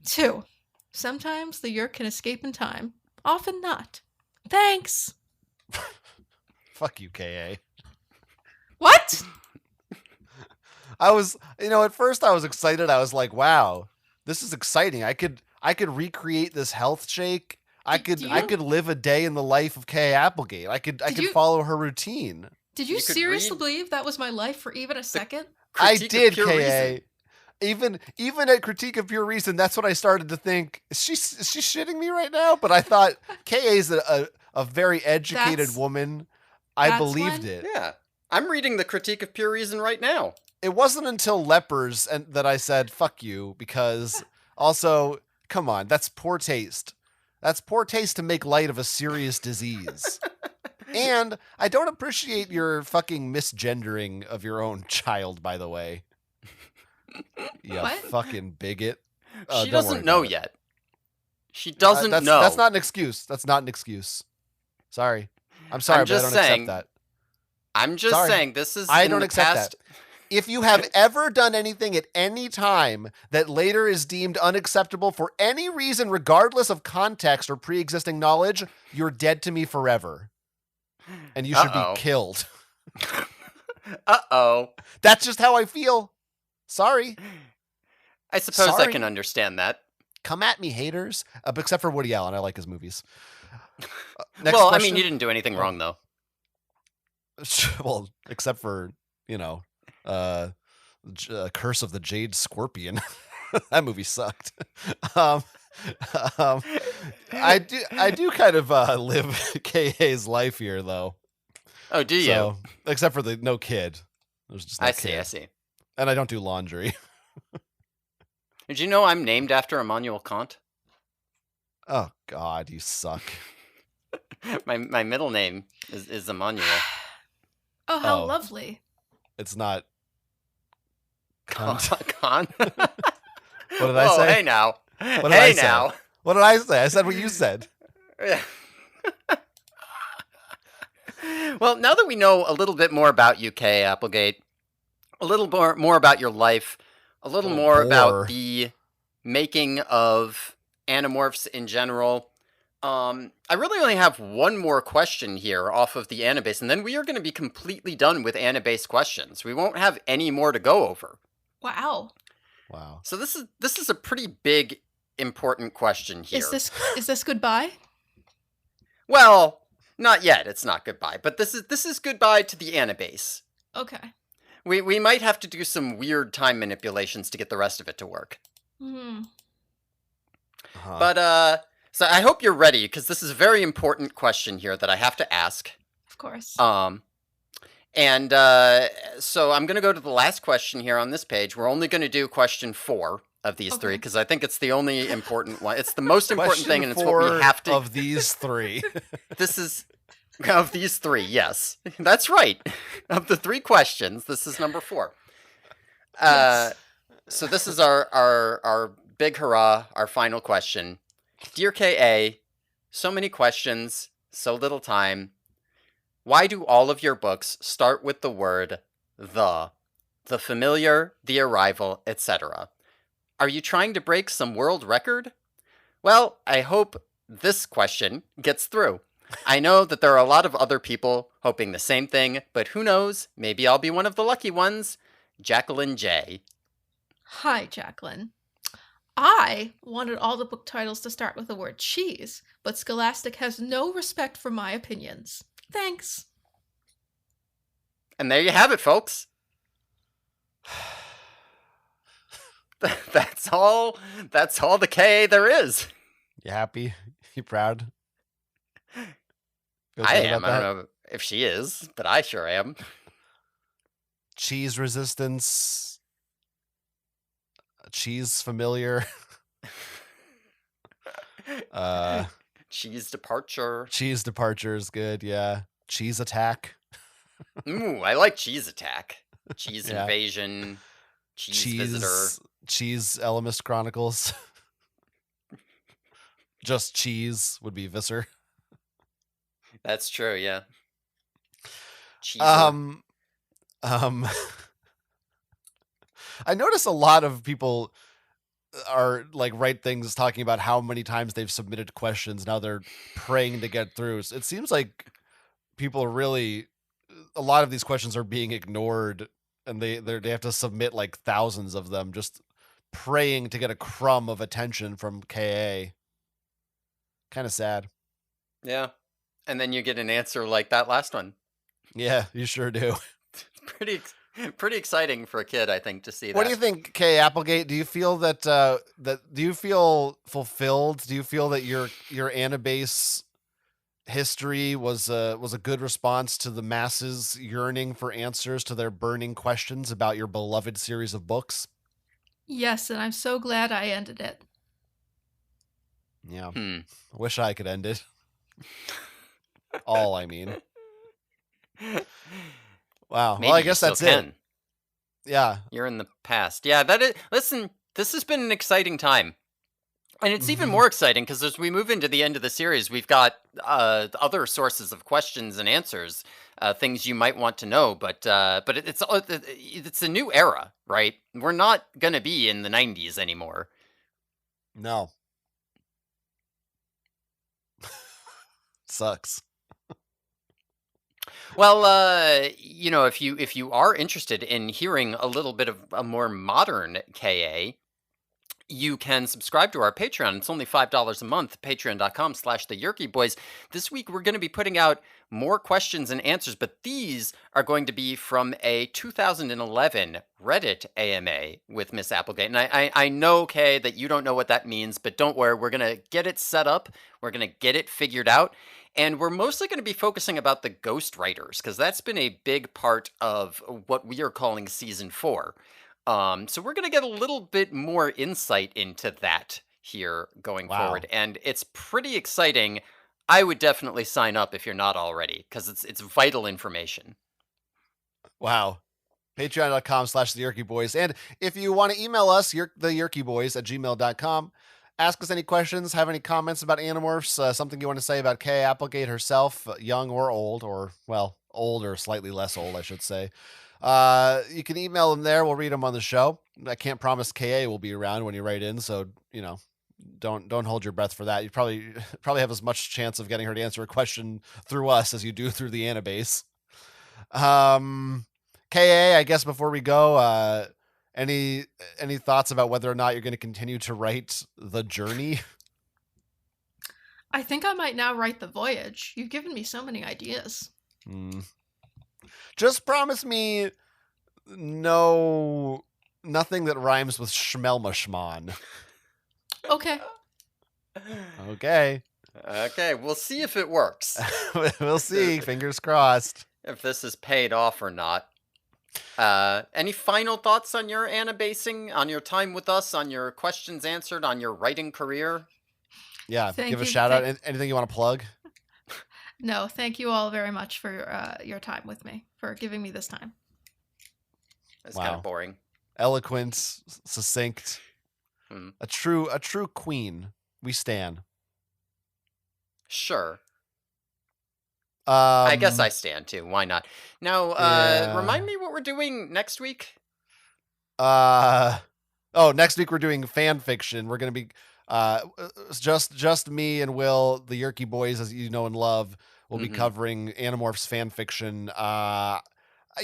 2. Sometimes the Yerk can escape in time. Often not. Thanks. Fuck you, K.A. What? I was, at first I was excited. I was like, wow, this is exciting. I could recreate this health shake. I could live a day in the life of K. Applegate. I could follow her routine. Did you seriously believe that was my life for even a second? I did, K.A. Even at Critique of Pure Reason, that's what I started to think. Is she shitting me right now? But I thought K.A. is a very educated woman. I believed it. Yeah. I'm reading the Critique of Pure Reason right now. It wasn't until lepers that I said, fuck you, because also, come on, that's poor taste. That's poor taste to make light of a serious disease. And I don't appreciate your fucking misgendering of your own child, by the way. You What? fucking bigot. She Don't worry doesn't know about it. yet. She doesn't That's know. not an excuse. That's not an excuse. Sorry. I'm sorry, I'm but I just don't saying. accept that. I'm just Sorry. saying this is I in don't the accept past. that. If you have ever done anything at any time that later is deemed unacceptable for any reason, regardless of context or pre-existing knowledge, you're dead to me forever. And you should be killed. Uh-oh. That's just how I feel. Sorry. I suppose I Sorry. can understand that. Come at me, haters. Except for Woody Allen. I like his movies. Next Well, question. I mean, you didn't do anything wrong, though. Well, except for, Curse of the Jade Scorpion. That movie sucked. I do kind of live KA's life here, though. Oh, do you? So, except for the no kid. There's just no I kid. see. And I don't do laundry. Did you know I'm named after Immanuel Kant? Oh, God, you suck. My middle name is Emmanuel. Oh, how Oh. lovely. It's not cunt. Kant? What did I say? Hey now. What did I Hey say? now. What did I say? I said what you said. Yeah. Well, now that we know a little bit more about UK Applegate, a little more about your life, a little more about the making of Animorphs in general, I really only have one more question here off of the Anibase, and then we are going to be completely done with Anibase questions. We won't have any more to go over. Wow. So this is a pretty big, important question here. Is this goodbye? Well, not yet. It's not goodbye, but this is goodbye to the Anibase. Okay. We might have to do some weird time manipulations to get the rest of it to work. Hmm. But so I hope you're ready, because this is a very important question here that I have to ask. Of course. And so I'm going to go to the last question here on this page. We're only going to do question 4 of these 3, because I think it's the only important one. It's the most important thing, and it's what we have to... of these 3. This is... Of these 3, yes. That's right. Of the 3 questions, this is number 4. Yes. So this is our big hurrah, our final question. Dear KA, so many questions, so little time. Why do all of your books start with the word the familiar, the arrival, etc.? Are you trying to break some world record? Well, I hope this question gets through. I know that there are a lot of other people hoping the same thing, but who knows? Maybe I'll be one of the lucky ones. Jacqueline J. Hi, Jacqueline. I wanted all the book titles to start with the word cheese, but Scholastic has no respect for my opinions. Thanks. And there you have it, folks. That's all the KA there is. You happy? You proud? Feel I good am. about I that? don't know if she is, but I sure am. Cheese resistance. Cheese familiar. Cheese departure. Cheese departure is good, yeah. Cheese attack. Ooh, I like cheese attack. Cheese Yeah. invasion. Cheese visitor. Cheese Elemist Chronicles. Just cheese would be Visser. That's true, yeah. Cheeser. I notice a lot of people are like write things talking about how many times they've submitted questions. Now they're praying to get through. It seems like people really, a lot of these questions are being ignored, and they have to submit like thousands of them, just praying to get a crumb of attention from KA. Kind of sad. Yeah. And then you get an answer like that last one. Yeah, you sure do. Pretty exciting for a kid, I think, to see that. What do you think, Kay Applegate? Do you feel that do you feel fulfilled? Do you feel that your Anibase history was a good response to the masses yearning for answers to their burning questions about your beloved series of books? Yes, and I'm so glad I ended it. Yeah. I wish I could end it. All I mean. Wow. Well, Maybe I you guess still that's it. can. Yeah. You're in the past. Yeah, that is. Listen, this has been an exciting time. And it's even Mhm. more exciting because as we move into the end of the series, we've got other sources of questions and answers, things you might want to know. But it's a new era, right? We're not gonna be in the '90s anymore. No. Sucks. Well, if you are interested in hearing a little bit of a more modern KA, you can subscribe to our Patreon. It's only $5 a month, patreon.com/the Yerky Boys. This week, we're going to be putting out more questions and answers, but these are going to be from a 2011 Reddit AMA with Miss Applegate. And I know, Kay, that you don't know what that means, but don't worry. We're going to get it set up. We're going to get it figured out. And we're mostly going to be focusing about the ghostwriters, because that's been a big part of what we are calling season 4. So we're going to get a little bit more insight into that here going Wow. forward, and it's pretty exciting. I would definitely sign up if you're not already, because it's vital information. Wow. Patreon.com/the Yerky Boys. And if you want to email us, the yerkyboys@gmail.com. Ask us any questions, have any comments about Animorphs, something you want to say about Kay Applegate herself, young or old, or, well, old or slightly less old, I should say. You can email them there. We'll read them on the show. I can't promise KA will be around when you write in, so, don't hold your breath for that. You probably have as much chance of getting her to answer a question through us as you do through the Anibase. KA, I guess before we go, any thoughts about whether or not you're going to continue to write The Journey? I think I might now write The Voyage. You've given me so many ideas. Just promise me nothing that rhymes with Schmelmashmon. Okay. Okay. Okay, we'll see if it works. We'll see. Fingers crossed. If this is paid off or not. Any final thoughts on your Anibasing, on your time with us, on your questions answered, on your writing career? Yeah, Thank give a you. shout out. Anything you want to plug? No, thank you all very much for your time with me, for giving me this time. It's kind of boring. Eloquent, succinct. Hmm. A true queen. We stan. Sure. I guess I stand too. Why not? Now, remind me what we're doing next week. Next week we're doing fan fiction. We're gonna be just me and Will, the Yerky Boys, as you know and love, will be covering Animorphs fan fiction.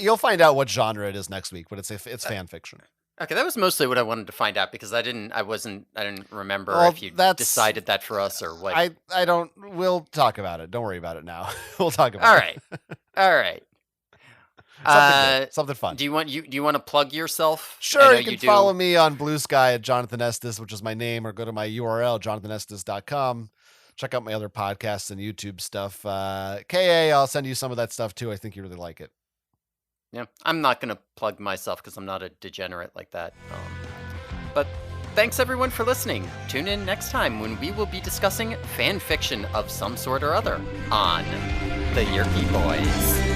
You'll find out what genre it is next week, but it's fan fiction. Okay, that was mostly what I wanted to find out because I didn't remember if you decided that for us or what. I don't. We'll talk about it. Don't worry about it now. We'll talk about it. All right. Something fun. Do you want to plug yourself? Sure, you can follow me on Blue Sky at Jonathan Estes, which is my name, or go to my URL, jonathanestes.com. Check out my other podcasts and YouTube stuff. KA, I'll send you some of that stuff too. I think you really like it. Yeah, I'm not going to plug myself because I'm not a degenerate like that. But thanks everyone for listening. Tune in next time when we will be discussing fan fiction of some sort or other on The Yerky Boys.